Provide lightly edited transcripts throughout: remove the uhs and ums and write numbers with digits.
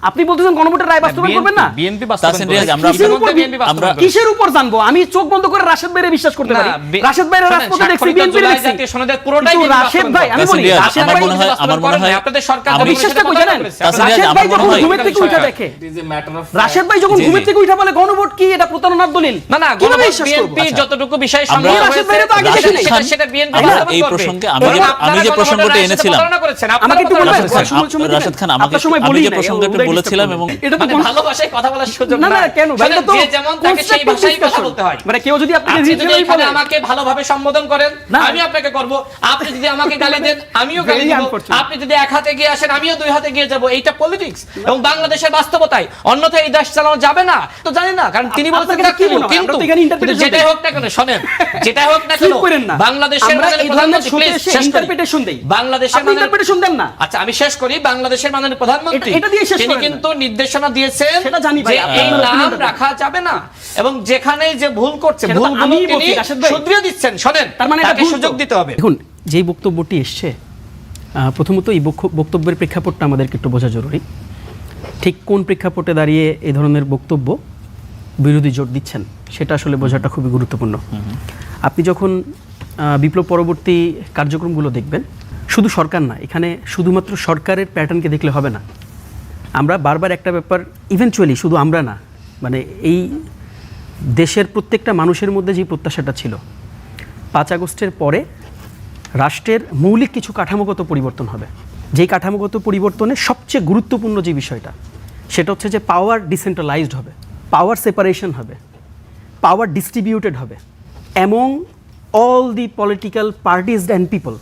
আপনি বলতেছেন গণভোটের রায় বাস্তবায়ন করবেন না? বিএনপি বাস্তবায়ন করবে। আমরা কিসের উপর জানবো? আমি চোখ বন্ধ করে রাশেদ ভাইরে বিশ্বাস করতে পারি। রাশেদ ভাইয়ের রাজপথে দেখছি, বিএনপি দেখছি। রাশেদ ভাই, আমি বলি রাশেদ ভাই, আমার মনে হয় আপনাদের সরকার বিশ্বাসটা কই জানেন? রাশেদ ভাই যখন ঘুমের থেকে উঠা দেখে, রাশেদ ভাই যখন ঘুমের থেকে উঠা বলে গণভোট কি এটা প্রতারণার দলিল, না না, বিএনপি যতটুকু বিষয় সামনে সেটা বিএনপি এই প্রসঙ্গে আমি যে প্রসঙ্গটা এনেছিলাম, আমাকে একটু বলবেন রাশেদ খান, আমি যে প্রসঙ্গটা বলেছিলাম, এবং এটা তো ভালোবাসায় কথা বলার সুযোগ না। না কেন ভাই, এটা তো যে যেমন তাকে সেই ভাষায় কথা বলতে হয়। মানে কেউ যদি আপনাকে রিজিওনালি বলে আমাকে ভালোভাবে সম্বোধন করেন, আমি আপনাকে করব। আপনি যদি আমাকে গালি দেন, আমিও গালি দেব। আপনি যদি এক হাতে গিয়ে আসেন, আমিও দুই হাতে গিয়ে যাব। এইটা পলিটিক্স এবং বাংলাদেশের বাস্তবতায়। অন্যথায় এই দেশ চালানো যাবে না তো জানি না, কারণ তিনি বলছেন কিন্তু যেটাই হোক না কেন, শুনেন, যেটাই হোক না কেন, বাংলাদেশের মাননীয় প্রধানমন্ত্রী ইন্টারপ্রিটেশন দেই, বাংলাদেশের ইন্টারপ্রিটেশন দেন না। আচ্ছা আমি শেষ করি। বাংলাদেশের মাননীয় প্রধানমন্ত্রী তিনি কিন্তু নির্দেশনা দিয়েছেন যে এই নাম রাখা যাবে না, এবং যেখানে যে ভুল করছে ভুলগুলো তিনি শুধরিয়ে দিচ্ছেন। শোনেন, তার মানে তাকে সুযোগ দিতে হবে। দেখুন, যেই বক্তব্যটি এসছে, প্রথমত এই বক্তব্যের প্রেক্ষাপটটা আমাদেরকে একটু বোঝা জরুরি। ঠিক কোন প্রেক্ষাপটে দাঁড়িয়ে এই ধরনের বক্তব্য বিরোধী জোট দিচ্ছেন সেটা আসলে বোঝাটা খুবই গুরুত্বপূর্ণ। আপনি যখন বিপ্লব পরবর্তী কার্যক্রমগুলো দেখবেন, শুধু সরকার না, এখানে শুধুমাত্র সরকারের প্যাটার্নকে দেখলে হবে না। আমরা বারবার একটা ব্যাপার, ইভেনচুয়ালি শুধু আমরা না, মানে এই দেশের প্রত্যেকটা মানুষের মধ্যে যে প্রত্যাশাটা ছিল 5 আগস্টের পরে রাষ্ট্রের মৌলিক কিছু কাঠামোগত পরিবর্তন হবে। যেই কাঠামোগত পরিবর্তনে সবচেয়ে গুরুত্বপূর্ণ যে বিষয়টা, সেটা হচ্ছে যে পাওয়ার ডিসেন্ট্রালাইজড হবে, পাওয়ার সেপারেশন হবে, পাওয়ার ডিস্ট্রিবিউটেড হবে among all the political parties and people,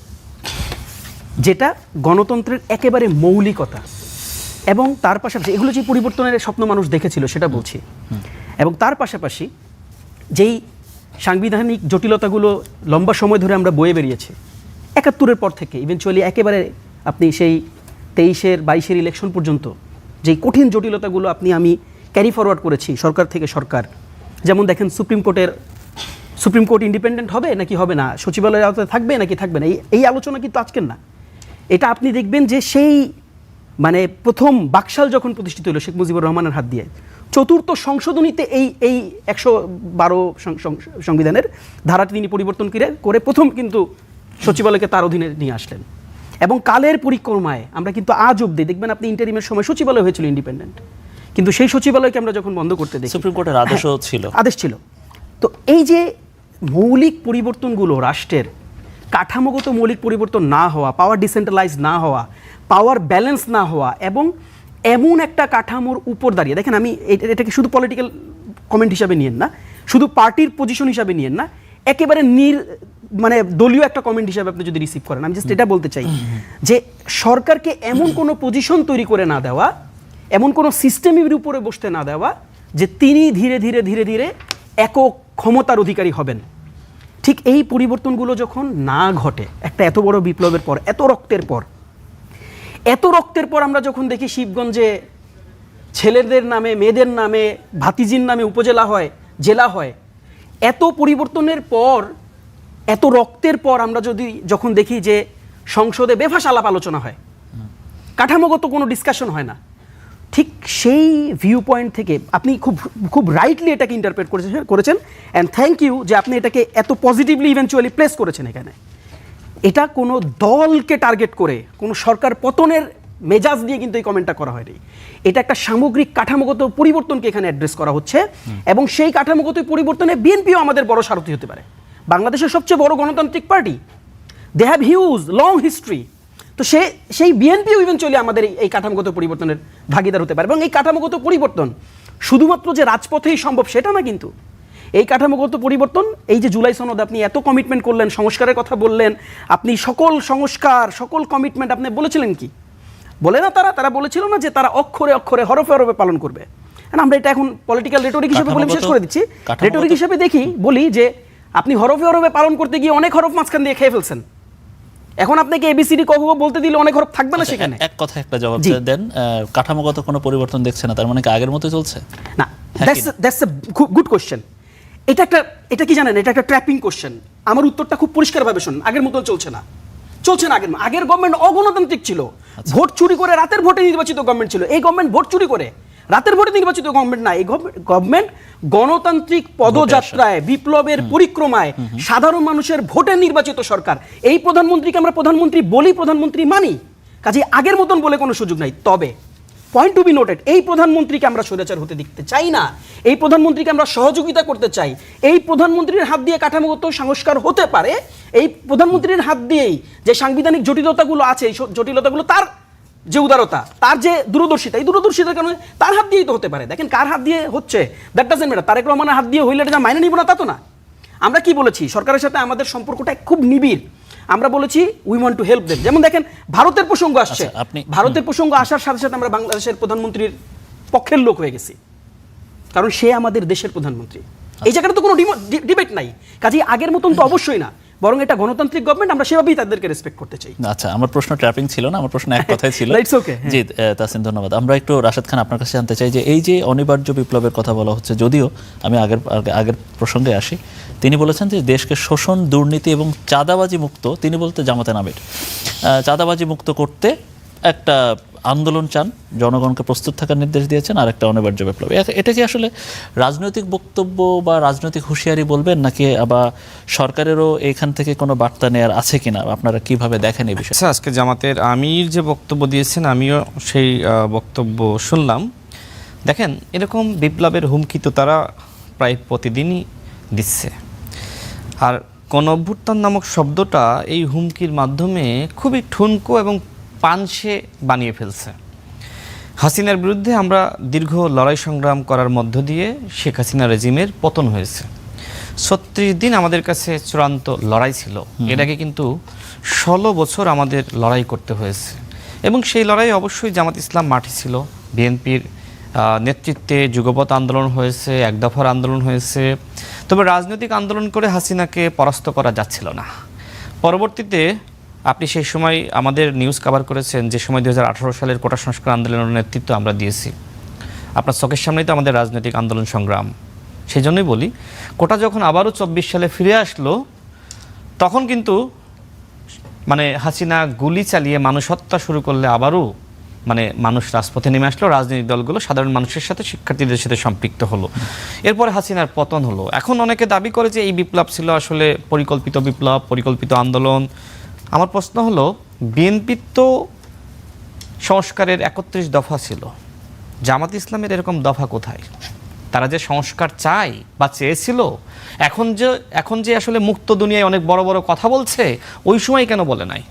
যেটা গণতন্ত্রের একেবারে মৌলিকতা। এবং তার পাশাপাশি এগুলো যে পরিবর্তনের স্বপ্ন মানুষ দেখেছিল সেটা বলছি। এবং তার পাশাপাশি যেই সাংবিধানিক জটিলতাগুলো লম্বা সময় ধরে আমরা বয়ে বেরিয়েছি 71-এর পর থেকে, ইভেনচুয়ালি একেবারে আপনি সেই 23-এর 22-এর ইলেকশন পর্যন্ত যেই কঠিন জটিলতাগুলো আমি ক্যারি ফরওয়ার্ড করেছি সরকার থেকে সরকার। যেমন দেখেন, সুপ্রিম কোর্ট ইন্ডিপেন্ডেন্ট হবে নাকি হবে না, সচিবালয়ের আওতায় থাকবে নাকি থাকবে না, এই আলোচনা কিন্তু আজকের না। এটা আপনি দেখবেন যে সেই মানে প্রথম বাকশাল যখন প্রতিষ্ঠিত হলো শেখ মুজিবুর রহমানের হাত দিয়ে, 4র্থ সংশোধনীতে এই 112 সংবিধানের ধারাটি তিনি পরিবর্তন করে প্রথম কিন্তু সচিবালয়কে তার অধীনে নিয়ে আসলেন। এবং কালের পরিক্রমায় আমরা কিন্তু আজ অবধি দেখবেন, আপনি ইন্টারিমের সময় সচিবালয় হয়েছিল ইন্ডিপেন্ডেন্ট, কিন্তু সেই সচিবালয়কে আমরা যখন বন্ধ করতে দেখি, সুপ্রিম কোর্টের আদেশ ছিল। তো এই যে মৌলিক পরিবর্তনগুলো, রাষ্ট্রের কাঠামোগত মৌলিক পরিবর্তন না হওয়া, পাওয়ার ডিসেন্ট্রালাইজ না হওয়া, পাওয়ার ব্যালেন্স না হওয়া, এবং এমন একটা কাঠামোর উপর দাঁড়িয়ে, দেখেন আমি এটাকে শুধু পলিটিক্যাল কমেন্ট হিসাবে নিয়েন না, শুধু পার্টির পজিশন হিসাবে নিয়েন না, একেবারে মানে দলীয় একটা কমেন্ট হিসাবে আপনি যদি রিসিভ করেন, আমি জাস্ট এটা বলতে চাই যে সরকারকে এমন কোনো পজিশন তৈরি করে না দেওয়া, এমন কোনো সিস্টেমের উপরে বসতে না দেওয়া যে তিনি ধীরে ধীরে ধীরে ধীরে একক ক্ষমতার অধিকারী হবেন। ঠিক এই পরিবর্তনগুলো যখন না ঘটে, একটা এত বড় বিপ্লবের পর, এত রক্তের পর আমরা যখন দেখি শিবগঞ্জে ছেলেদের নামে, মেয়েদের নামে, ভাতিজির নামে উপজেলা হয়, জেলা হয়, এত পরিবর্তনের পর, এত রক্তের পর আমরা যখন দেখি যে সংসদে বেফাস আলাপ আলোচনা হয়, কাঠামোগত কোনো ডিসকাশন হয় না, ঠিক সেই ভিউ পয়েন্ট থেকে আপনি খুব রাইটলি এটাকে ইন্টারপ্রেট করেছেন অ্যান্ড থ্যাংক ইউ যে আপনি এটাকে এত পজিটিভলি ইভেনচুয়ালি প্লেস করেছেন এখানে। এটা কোনো দলকে টার্গেট করে, কোনো সরকার পতনের মেজাজ দিয়ে কিন্তু এই কমেন্টটা করা হয়নি। এটা একটা সামগ্রিক কাঠামোগত পরিবর্তনকে এখানে অ্যাড্রেস করা হচ্ছে, এবং সেই কাঠামোগত পরিবর্তনে বিএনপিও আমাদের বড় সারথি হতে পারে। বাংলাদেশের সবচেয়ে বড় গণতান্ত্রিক party, they have huge long history. তো সেই বিএনপিও ইভেনচুয়ালি আমাদের এই কাঠামোগত পরিবর্তনের ভাগিদার হতে পারে। এবং এই কাঠামোগত পরিবর্তন শুধুমাত্র যে রাজপথেই সম্ভব সেটা না, কিন্তু এই কাঠামোগত পরিবর্তন, এই যে জুলাই সনদ আপনি এত কমিটমেন্ট করলেন, সংস্কারের কথা বললেন, আপনি সকল সংস্কার, সকল কমিটমেন্ট আপনি বলেছিলেন কি বলে না, তারা বলেছিল না যে তারা অক্ষরে অক্ষরে হরফে হরফে পালন করবে। আমরা এটা এখন পলিটিক্যাল রেটরিক হিসেবে বলে শেষ করে দিচ্ছি, রেটরিক হিসেবে বলি যে আপনি হরফে হরফে পালন করতে গিয়ে অনেক হরফ মাঝখান দিয়ে খেয়ে ফেলছেন। এখন আপনাকে এবিসিডি কখনো বলতে দিলে অনেক হরফ থাকবে না সেখানে। এক কথা একটা জবাব দেন, কাঠামোগত কোনো পরিবর্তন দেখছে না, তার মানে কি আগের মতো চলছে? না, দ্যাটস এ গুড কোশ্চেন। এটা কি জানেন, এটা একটা ট্র্যাপিং কোশ্চেন। আমার উত্তরটা খুব পরিষ্কারভাবে শুনুন, আগের মতো চলছে না। চলছে না। আগের গভর্নমেন্ট অগণতান্ত্রিক ছিল, ভোট চুরি করে রাতের ভোটে নির্বাচিত গভর্নমেন্ট ছিল। এই গভর্নমেন্ট ভোট চুরি করে রাতের ভোটে নির্বাচিত গভর্নমেন্ট না, এই গভর্নমেন্ট গণতান্ত্রিক পদযাত্রায়, বিপ্লবের পরিক্রমায়, সাধারণ মানুষের ভোটে নির্বাচিত সরকার। এই প্রধানমন্ত্রীকে আমরা প্রধানমন্ত্রী বলি, প্রধানমন্ত্রী মানি, কাজে আগের মতন বলে কোনো সুযোগ নাই। তবে পয়েন্ট টু বি নোটেড, এই প্রধানমন্ত্রীকে আমরা স্বৈরাচার হতে দেখতে চাই না, এই প্রধানমন্ত্রীকে আমরা সহযোগিতা করতে চাই। এই প্রধানমন্ত্রীর হাত দিয়ে কাঠামোগত সংস্কার হতে পারে, এই প্রধানমন্ত্রীর হাত দিয়েই যে সাংবিধানিক জটিলতাগুলো আছে, এই জটিলতাগুলো তার যে উদারতা, তার যে দূরদর্শিতা, এই দূরদর্শিতার কারণে তার হাত দিয়েই তো হতে পারে। দেখেন কার হাত দিয়ে হচ্ছে, দ্যাট ডাজন্ট ম্যাটার। তারেক রহমানের হাত দিয়ে হইলে এটা মাইনে নিব না তা তো না। আমরা কি বলেছি, সরকারের সাথে আমাদের সম্পর্কটা খুব নিবিড়। আমরা বলেছি we want to help them. যেমন দেখেন ভারতের প্রসঙ্গ আসছে, ভারতের প্রসঙ্গ আসার সাথে সাথে আমরা বাংলাদেশের প্রধানমন্ত্রীর পক্ষের লোক হয়ে গেছি, কারণ সে আমাদের দেশের প্রধানমন্ত্রী। এই জায়গাটা তো কোনো ডিবেট নাই। কাজেই আগের মতন তো অবশ্যই না, বরং এটা গণতান্ত্রিক গভর্নমেন্ট, আমরা সেভাবেই তাদেরকে রেসপেক্ট করতে চাই। আচ্ছা, আমার প্রশ্ন ট্র্যাপিং ছিল না, আমার প্রশ্ন এক কথাই ছিল। জি তাসিন, ধন্যবাদ। আমরা একটু রাশেদ খান আপনার কাছে জানতে চাই যে এই যে অনিবার্য বিপ্লবের কথা বলা হচ্ছে, যদিও আমি আগের প্রসঙ্গে আসি, তিনি বলেছেন যে দেশকে শোষণ, দুর্নীতি এবং চাঁদাবাজি মুক্ত, তিনি বলতে জামাতে নামের চাঁদাবাজি মুক্ত করতে একটা আন্দোলন চান, জনগণকে প্রস্তুত থাকার নির্দেশ দিয়েছেন, আর একটা অনিবার্য বিপ্লব। এটা কি আসলে রাজনৈতিক বক্তব্য বা রাজনৈতিক হুঁশিয়ারি বলবেন, নাকি আবার সরকারেরও এখান থেকে কোনো বার্তা নেওয়ার আছে কিনা, আপনারা কিভাবে দেখেন এই বিষয়ে? আজকে জামাতের আমির যে বক্তব্য দিয়েছেন, আমিও সেই বক্তব্য শুনলাম। দেখেন, এরকম বিপ্লবের হুমকি তো তারা প্রায় প্রতিদিনই দিচ্ছে, আর গণঅভ্যুত্থান নামক শব্দটা এই হুমকির মাধ্যমে খুবই ঠুনকো এবং পানসে বানিয়ে ফেলছে। হাসিনার বিরুদ্ধে আমরা দীর্ঘ লড়াই সংগ্রাম করার মধ্য দিয়ে শেখ হাসিনা রেজিমের পতন হয়েছে। ৩৬ দিন আমাদের কাছে চূড়ান্ত লড়াই ছিল। এর আগে কিন্তু ১৬ বছর আমাদের লড়াই করতে হয়েছে, এবং সেই লড়াই অবশ্যই জামাত ইসলাম মাঠে ছিল। বিএনপির নেতৃত্বে যুগপৎ আন্দোলন হয়েছে, এক দফার আন্দোলন হয়েছে, তবে রাজনৈতিক আন্দোলন করে হাসিনাকে পরাস্ত করা যাচ্ছিল না। পরবর্তীতে আপনি সেই সময় আমাদের নিউজ কভার করেছেন, যে সময় ২০১৮ সালের কোটা সংস্কার আন্দোলনের নেতৃত্ব আমরা দিয়েছি। আপনার চোখের সামনেই তো আমাদের রাজনৈতিক আন্দোলন সংগ্রাম। সেই জন্যই বলি, কোটা যখন আবারও ২৪ সালে ফিরে আসলো, তখন কিন্তু হাসিনা গুলি চালিয়ে মানুষ হত্যা শুরু করলে আবারও মানুষ রাজপথে নেমে আসলো, রাজনৈতিক দলগুলো সাধারণ মানুষের সাথে, শিক্ষার্থীদের সাথে সম্পৃক্ত হলো। এরপরে হাসিনার পতন হলো। এখন অনেকে দাবি করে যে এই বিপ্লব ছিল আসলে পরিকল্পিত বিপ্লব, পরিকল্পিত আন্দোলন। আমার প্রশ্ন হলো, বিএনপির তো সংস্কারের ৩১ দফা ছিল, জামাত ইসলামের এরকম দফা কোথায়? তারা যে সংস্কার চায় বা চেয়েছিল, এখন যে আসলে মুক্ত দুনিয়ায় অনেক বড় বড় কথা বলছে, ওই সময় কেন বলে নাই?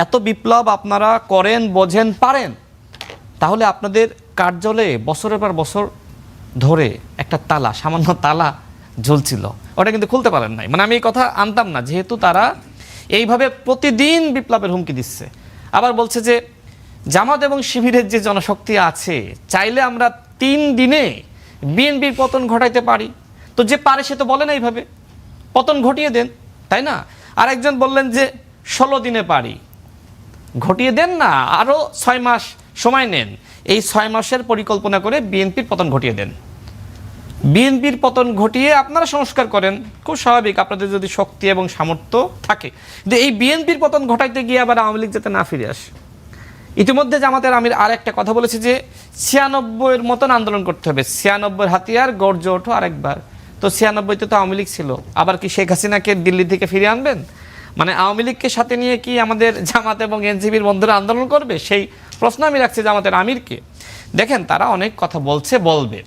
এত বিপ্লব আপনারা করেন, বোঝেন, পারেন, তাহলে আপনাদের কার্যালয়ে বছরের পর বছর ধরে একটা তালা, সামান্য তালা ঝুলছিল, ওটা কিন্তু খুলতে পারেন নাই। আমি এই কথা আনতাম না, যেহেতু তারা এইভাবে প্রতিদিন বিপ্লবের হুমকি দিচ্ছে। আবার বলছে যে জামাত এবং শিবিরের যে জনশক্তি আছে, চাইলে আমরা ৩ দিনে বিএনপির পতন ঘটাইতে পারি। তো যে পারে সে তো বলে না এইভাবে, পতন ঘটিয়ে দেন, তাই না? আর একজন বললেন যে ১৬ দিনে পারি, ঘটিয়ে দেন না, আরও ৬ মাস সময় নেন, এই ৬ মাসের পরিকল্পনা করে বিএনপির পতন ঘটিয়ে দেন। বিএনপির পতন ঘটিয়ে আপনারা সংস্কার করেন, খুব স্বাভাবিক, আপনাদের যদি শক্তি এবং সামর্থ্য থাকে। কিন্তু এই বিএনপির পতন ঘটাইতে গিয়ে আবার আওয়ামী লীগ যাতে না ফিরে আসে। ইতিমধ্যে জামাতের আমির আর একটা কথা বলেছে যে ৯৬-এর মতন আন্দোলন করতে হবে, ৯৬-এর হাতিয়ার গর্জে ওঠো আরেকবার। তো ৯৬-তে তো আওয়ামী লীগ ছিল, আবার কি শেখ হাসিনাকে দিল্লি থেকে ফিরিয়ে আনবেন? আওয়ামী লীগকে সাথে নিয়ে কি আমাদের জামাত এবং এনসিপির বন্ধুরা আন্দোলন করবে? সেই প্রশ্ন আমি রাখছি জামাতের আমিরকে। দেখেন, তারা অনেক কথা বলবে।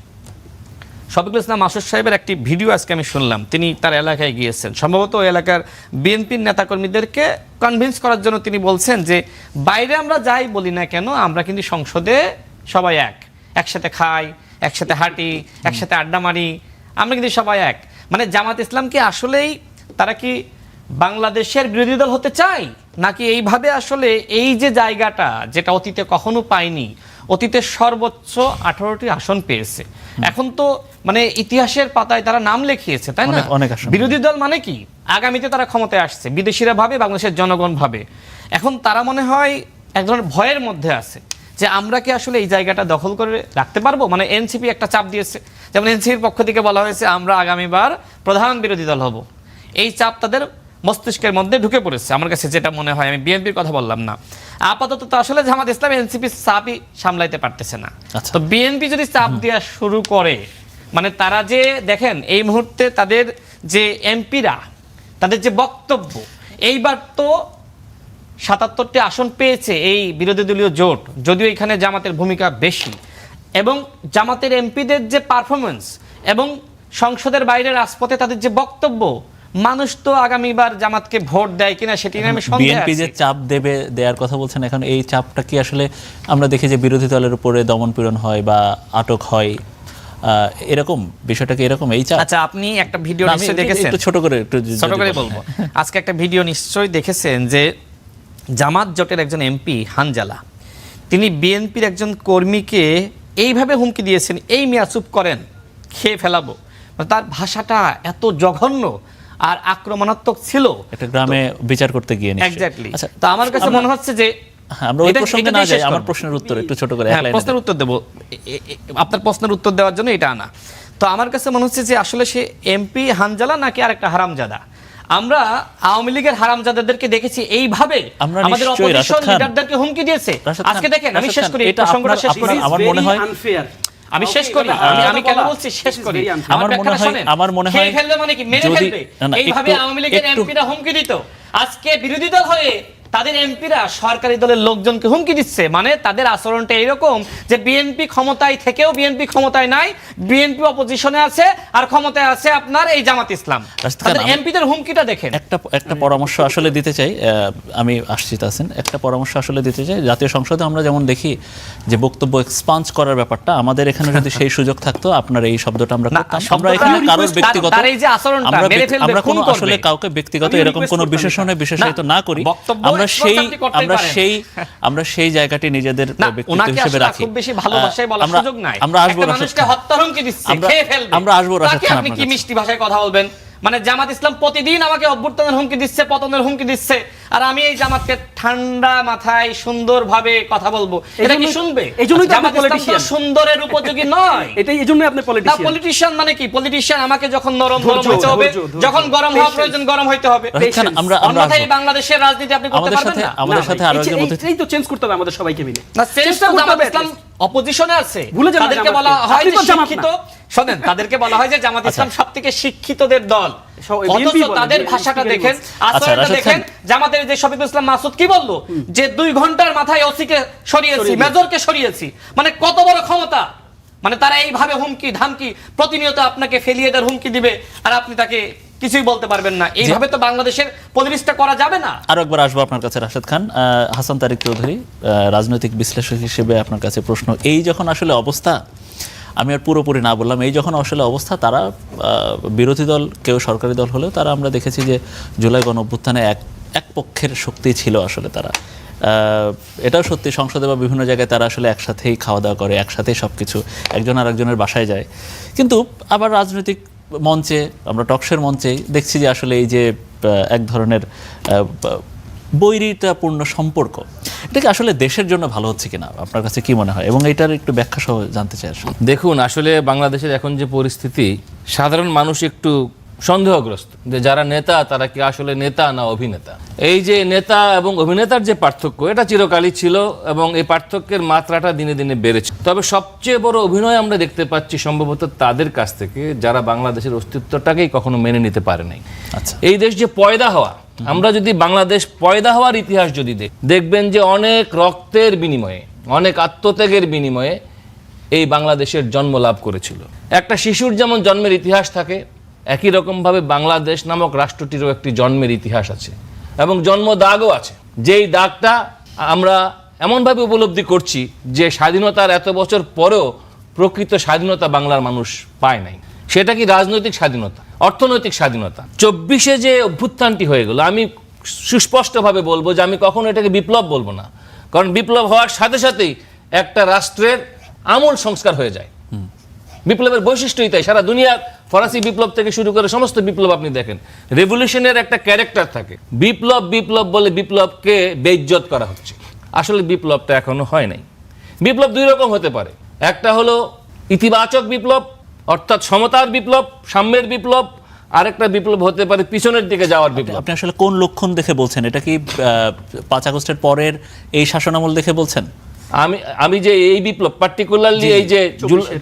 শফিকুল ইসলাম মাসুদ সাহেবের একটি ভিডিও আজকে আমি শুনলাম, তিনি তার এলাকায় গিয়েছেন, সম্ভবত ওই এলাকার বিএনপির নেতাকর্মীদেরকে কনভিন্স করার জন্য তিনি বলছেন যে বাইরে আমরা যাই বলি না কেন, আমরা কিন্তু সংসদে সবাই একসাথে খাই, একসাথে হাঁটি, একসাথে আড্ডা মারি, আমরা কিন্তু সবাই এক। জামাত ইসলাম কি আসলেই তারা কি বাংলাদেশের বিরোধী দল হতে চায়, নাকি এইভাবে আসলে এই যে জায়গাটা যেটা অতীতে কখনো পায়নি, অতীতে সর্বোচ্চ 18টি আসন পেয়েছে, এখন তো ইতিহাসের পাতায় তারা নাম লিখিয়েছে, তাই না? বিরোধী দল মানে কি, আগামীতে তারা ক্ষমতায় আসছে, বিদেশিরা ভাবে, বাংলাদেশের জনগণ ভাবে। এখন তারা মনে হয় এক ধরনের ভয়ের মধ্যে আছে যে আমরা কি আসলে এই জায়গাটা দখল করে রাখতে পারবো। এনসিপি একটা চাপ দিয়েছে, যেমন এনসিপির পক্ষ থেকে বলা হয়েছে আমরা আগামীবার প্রধান বিরোধী দল হব। এই চাপ তাদের মস্তিষ্কের মধ্যে ঢুকে পড়েছে আমার কাছে যেটা মনে হয়। আমি বিএনপির কথা বললাম না, আপাতত তো আসলে জামাত ইসলাম এনসিপি চাপই সামলাইতে পারতেছে না। আচ্ছা। তো বিএনপি যদি চাপ দেওয়া শুরু করে, মানে তারা যে দেখেন এই মুহূর্তে তাদের যে এমপিরা, তাদের যে বক্তব্য, এইবার তো ৭৭টি আসন পেয়েছে এই বিরোধী দলীয় জোট, যদিও এখানে জামাতের ভূমিকা বেশি, এবং জামাতের এমপিদের যে পারফরমেন্স এবং সংসদের বাইরে রাজপথে তাদের যে বক্তব্য, মানুষ তো আগামীবার জামাতকে ভোট দেয় কিনা সেটি নিয়ে আমি সন্দেহে বিএনপি যে আছি। চাপ দেওয়ার কথা বলছেন, এখন এই চাপটা কি আসলে আমরা দেখি যে বিরোধী দলের উপরে দমনপীড়ন হয় বা আটক হয়, এরকম বিষয়টা কি এরকম এই চাপ? আচ্ছা, আপনি একটা ভিডিও না, আমি নিশ্চয়ই দেখেছেন, একটু ছোট করে বলবো। আজকে একটা ভিডিও নিশ্চয়ই দেখেছেন যে জামাত জোটের একজন এমপি হানজালা, তিনি বিএনপির একজন কর্মীকে এইভাবে হুমকি দিয়েছেন, এই মিয়া চুপ করেন, খেয়ে ফেলাবো। মানে তার ভাষাটা এত জঘন্য আর আক্রমণাত্মক ছিল। একটা গ্রামে বিচার করতে গিয়ে নিশ্চয়ই। এক্স্যাক্টলি। আচ্ছা, তো আমার কাছে মনে হচ্ছে যে আমরা ওই এটা- প্রসঙ্গে এটা না দিয়ে যাই, শেষ আমার করবো। প্রশ্নের উত্তর একটু ছোট করে হ্যাঁ, প্রশ্নের উত্তর দেবো, আপনার প্রশ্নের উত্তর দেওয়ার জন্য এটা আনা। তো আমার কাছে মনে হচ্ছে যে আসলে সে এমপি হানজালা নাকি আরেকটা হারামজাদা। আমরা আওয়ামী লীগের হারামজাদাদেরকে দেখেছি এইভাবে আমরা আমাদের নিশ্চয়ই অপোজিশন রাশেদ খান- লিডারদেরকে হুমকি দিয়েছে। রাশেদ আজকে খান- দেখেন, আমি রাশেদ শেষ খান, করি, এটা প্রসঙ্গটা শেষ করি। আমার মনে হয় আমি শেষ করি, আমি কেন বলছি শেষ করি, আমার মনে হয় খেয়ে ফেলবে মানে কি মেরে যদি- ফেলবে, না, না, এইভাবে একটু- আওয়ামী লীগের একটু- এমপিরা হুমকি দিত। আজকে বিরোধী দল হয়ে তাদের এমপিরা সরকারি দলের লোকজনকে হুমকি দিচ্ছে। মানে তাদের আচরণটা এরকম যে বিএনপি ক্ষমতায় থেকেও বিএনপি ক্ষমতায় নাই, বিএনপি অপোজিশনে আছে, আর ক্ষমতায় আছে আপনার এই জামাত ইসলাম। তাদের এমপিদের হুমকিটা দেখেন। একটা পরামর্শ আসলে দিতে চাই, আমি আসছি তাসিন, একটা পরামর্শ আসলে দিতে চাই। জাতীয় সংসদে আমরা যেমন দেখি যে বক্তব্য এক্সপান্স করার ব্যাপারটা, আমাদের এখানে যদি সেই সুযোগ থাকতো, আপনার এই শব্দটা আমরা না, করতাম। আমরা শব্দটা এখানে কারোর request ব্যক্তিগত, তার এই যে আচরণটা, মেরে ফেলবে, আমরা খুন কোনো করবে। আসলে কাউকে ব্যক্তিগত আমি এরকম request কোনো করতাম বিশেষণে না। বিশেষায়িত না করি। বক্তব্য আমরা expose আপনি করতেই পারেন। আমরা সেই জায়গাটি নিজেদের না, ব্যক্তিত্ব ওনাকে হিসেবে আসলে রাখি। খুব বেশি ভালোবাসায় বলার আমরা- সুযোগ নাই। আমরা আসবো একটা রাশেদ মানুষকে খান। হত্যা হুমকি দিচ্ছে, আমরা- খেয়ে ফেলবে। আমরা আসবো রাশেদ তাকে খান আপনি আপনার কি কাছে। মিষ্টি ভাষায় কথা বলবেন? মানে জামাত ইসলাম প্রতিদিন আমাকে অভ্যুত্থানের হুমকি দিচ্ছে, পতনের হুমকি দিচ্ছে, আর আমি এই জামাতকে ঠান্ডা মাথায় সুন্দরভাবে কথা বলবো, এটা কি শুনবে? এইজন্যই তো আপনি জামাত ইসলাম তো politician। সুন্দরের উপযোগী নয়। এটাই এজন্যই আপনি না, পলিটিশিয়ান। পলিটিশিয়ান মানে কি? পলিটিশিয়ান আমাকে যখন নরম ধৈর্য, হইতে হবে, ধৈর্য, যখন গরম হওয়া patience। প্রয়োজন গরম হইতে হবে। রাশেদ খান, আমরা অন্যথায় আসবো। বাংলাদেশের রাজনীতি আপনি করতে আমাদের পারবেন সাথে না। আমাদের সাথে আরো একজন অতিথি। এই তো চেঞ্জ করতে হবে আমাদের সবাইকে মিলে। না, চেষ্টা চেষ্টা করতে জামাত হবে ইসলাম অপোজিশনে আছে, ভুলে যান না তাদেরকে জামাতকে। বলা হয় আপনি যে তো জামাত শিক্ষিত, না। শোনেন, তাদেরকে বলা হয় যে জামাত ইসলাম সবথেকে শিক্ষিতদের দল। BNP অথচ বলে, তাদের BNP ভাষাটা বলে। দেখেন, আচ্ছা, আচরণটা রাশেদ দেখেন। খান। জামাতের যে শফিকুল ইসলাম মাসুদ কি বললো যে 2 ঘন্টার মাথায় ওসিকে সরিয়েছি, মেজরকে সরিয়েছি। মানে কত বড় ক্ষমতা! মানে তারা এইভাবে হুমকি ধামকি প্রতিনিয়ত আপনাকে ফেলিয়ে দেওয়ার হুমকি দিবে, আর আপনি তাকে কিছুই বলতে পারবেন না। এইভাবে তো বাংলাদেশের পলিটিক্সটা করা যাবে না। আরো একবার আসবো আপনার কাছে রাশেদ খান। হাসান তারিক চৌধুরী, রাজনৈতিক বিশ্লেষক হিসেবে আপনার কাছে প্রশ্ন, এই যখন আসলে অবস্থা, আমি আর পুরোপুরি না বললাম, এই যখন আসলে অবস্থা, তারা বিরোধী দল কেউ সরকারি দল হলেও তারা আমরা দেখেছি যে জুলাই গণঅভ্যুত্থানে এক পক্ষের শক্তি ছিল আসলে তারা। এটাও সত্যি, সংসদে বা বিভিন্ন জায়গায় তারা আসলে একসাথেই খাওয়া দাওয়া করে, একসাথেই সব কিছু, একজন আর একজনের বাসায় যায়। কিন্তু আবার রাজনৈতিক মঞ্চে, আমরা টকশের মঞ্চে দেখছি যে আসলে এই যে এক ধরনের বৈরিতাপূর্ণ সম্পর্ক, এটা কি আসলে দেশের জন্য ভালো হচ্ছে কিনা আপনার কাছে কি মনে হয়, এবং এটার একটু ব্যাখ্যা সহ জানতে চাই আসলে। দেখুন, আসলে বাংলাদেশের এখন যে পরিস্থিতি, সাধারণ মানুষ একটু সন্দেহগ্রস্ত যে যারা নেতা তারা কি আসলে নেতা না অভিনেতা। এই যে নেতা এবং অভিনেতার যে পার্থক্য, এটা চিরকালই ছিল এবং এই পার্থক্যের মাত্রাটা দিনে দিনে বেড়েছে। তবে সবচেয়ে বড় অভিনয় আমরা দেখতে পাচ্ছি সম্ভবত তাদের কাছ থেকে যারা বাংলাদেশের অস্তিত্বটাকেই কখনো মেনে নিতে পারে নাই। আচ্ছা, এই দেশ যে পয়দা হওয়া, আমরা যদি বাংলাদেশ পয়দা হওয়ার ইতিহাস যদি দেখবেন যে অনেক রক্তের বিনিময়ে, অনেক আত্মত্যাগের বিনিময়ে এই বাংলাদেশের জন্ম লাভ করেছিল। একটা শিশুর যেমন জন্মের ইতিহাস থাকে, একই রকমভাবে বাংলাদেশ নামক রাষ্ট্রটিরও একটি জন্মের ইতিহাস আছে এবং জন্ম দাগও আছে। যেই দাগটা আমরা এমনভাবে উপলব্ধি করছি যে স্বাধীনতার এত বছর পরেও প্রকৃত স্বাধীনতা বাংলার মানুষ পায় নাই। সেটা কি রাজনৈতিক স্বাধীনতা, অর্থনৈতিক স্বাধীনতা। 24-এ যে অভ্যুত্থানটি হয়ে গেল, আমি সুস্পষ্টভাবে বলবো যে আমি কখনো এটাকে বিপ্লব বলবো না, কারণ বিপ্লব হওয়ার সাথে সাথেই একটা রাষ্ট্রের আমূল সংস্কার হয়ে যায়। বিপ্লবের বৈশিষ্ট্যই তাই। সারা দুনিয়ার ফরাসি বিপ্লব থেকে শুরু করে সমস্ত বিপ্লব আপনি দেখেন, রেভলিউশনের একটা ক্যারেক্টার থাকে। বিপ্লব বিপ্লব বলে বিপ্লবকে বেইজ্জত করা হচ্ছে। আসলে বিপ্লবটা এখনো হয় নাই। বিপ্লব 2 রকম হতে পারে। একটা হলো ইতিবাচক বিপ্লব, অর্থাৎ সমতার বিপ্লব, সাম্যের বিপ্লব, আরেকটা বিপ্লব হতে পারে পিছনের দিকে যাওয়ার বিপ্লব। আপনি আসলে কোন লক্ষণ দেখে বলছেন? এটা কি 5 আগস্টের পরের এই শাসনামল দেখে বলছেন? আমি যে এই বিপ্লব পার্টিকুলারলি এই যে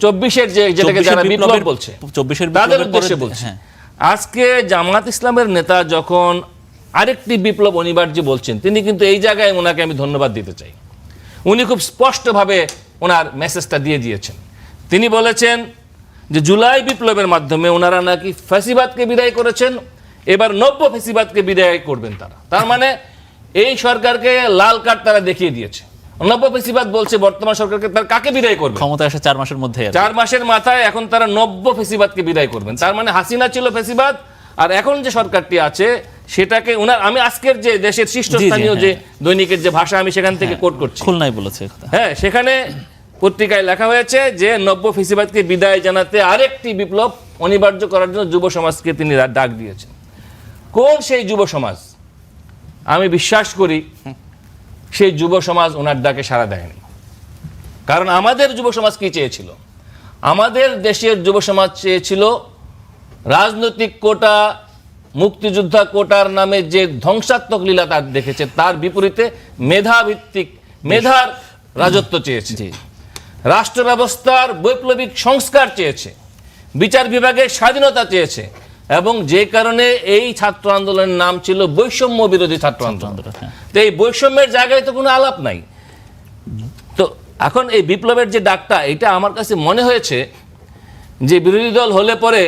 24-এর যেটাকে যারা বিপ্লব বলছে 24-এর তাদের উদ্দেশ্যে বলছে। আজকে জামাত ইসলামের নেতা যখন আরেকটি বিপ্লব অনিবার্য বলছেন, তিনি কিন্তু এই জায়গায় ওনাকে আমি ধন্যবাদ দিতে চাই। উনি খুব স্পষ্টভাবে ওনার মেসেজটা দিয়ে দিয়েছেন। তিনি বলেছেন যে জুলাই বিপ্লবের মাধ্যমে ওনারা নাকি ফ্যাসিবাদকে বিদায় করেছেন, এবার নব্য ফ্যাসিবাদকে বিদায় করবেন তারা। তার মানে এই সরকারকে লাল কার্ড তারা দেখিয়ে দিয়েছে। নব্য ফ্যাসিবাদ বলছে বর্তমান সরকারকে তার কাকে বিদায় করবে? ক্ষমতায় আসে 4 মাসের মধ্যে, 4 মাসের মাথায় এখন তারা নব্য ফ্যাসিবাদকে বিদায় করবেন। তার মানে হাসিনা ছিল ফ্যাসিবাদ, আর এখন যে সরকারটি আছে সেটাকে ওনার, আমি আজকের যে দেশের শীর্ষস্থানীয় যে দৈনিকের যে ভাষা আমি সেখান থেকে কোট করছি, খুলনায় বলেছে কথা। হ্যাঁ, সেখানে পত্রিকায় লেখা হয়েছে যে নব্য ফ্যাসিবাদকে বিদায় জানাতে আরেকটি বিপ্লব অনিবার্য করার জন্য যুব সমাজকে তিনি ডাক দিয়েছেন। কোন সেই যুব সমাজ? আমি বিশ্বাস করি সেই যুব সমাজ ওনার ডাকে সাড়া দেয়নি। কারণ আমাদের যুব সমাজ কি চেয়েছিল? আমাদের দেশের যুব সমাজ চেয়েছিল রাজনৈতিক কোটা, মুক্তিযোদ্ধা কোটার নামে যে ধ্বংসাত্মক লীলা তার দেখেছে, তার বিপরীতে মেধাভিত্তিক মেধার রাজত্ব চেয়েছে, রাষ্ট্র ব্যবস্থার বৈপ্লবিক সংস্কার চেয়েছে, বিচার বিভাগের স্বাধীনতা চেয়েছে, এবং যে কারণে এই ছাত্র আন্দোলনের নাম ছিল বৈষম্য বিরোধী ছাত্র আন্দোলন। তো এই বৈষম্যের জায়গায় তো কোনো আলাপ নাই। তো এখন এই বিপ্লবের যে ডাকটা, এটা আমার কাছে মনে হয়েছে যে বিরোধী দল হলে পরে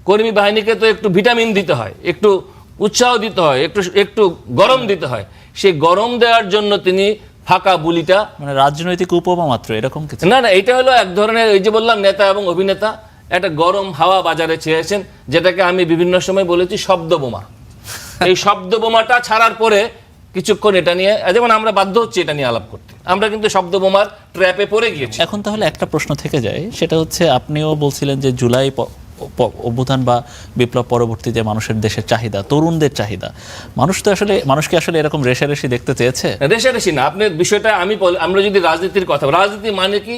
কর্মী বাহিনীকে তো একটু ভিটামিন দিতে হয়, একটু উৎসাহ দিতে হয়, একটু গরম দিতে হয়। সেই গরম দেওয়ার জন্য তিনি ফাঁকা বুলিটা, মানে রাজনৈতিক উপমা মাত্র এরকম কিছু না, এটা হলো এক ধরনের, এই যে বললাম নেতা এবং অভিনেতা একটা গরম হাওয়া বাজারে ছেড়েছেন, যেটাকে আমি বিভিন্ন সময় বলেছি শব্দ বোমা। এই শব্দ বোমাটা ছাড়ার পরে কিছুক্ষণ এটা নিয়ে, যেমন আমরা বাধ্য হচ্ছি এটা নিয়ে আলাপ করতে, আমরা কিন্তু শব্দ বোমার ট্র্যাপে পড়ে গিয়েছি। এখন তাহলে একটা প্রশ্ন থেকে যায়, সেটা হচ্ছে আপনিও বলছিলেন যে জুলাই অভ্যুত্থান বা বিপ্লব পরবর্তীতে মানুষের দেশের চাহিদা, তরুণদের চাহিদা, মানুষকে আসলে এরকম রেশারেশি দেখতে চেয়েছে? রেশারেশি না, আপনার বিষয়টা আমরা যদি রাজনীতির কথা, রাজনীতি মানে কি?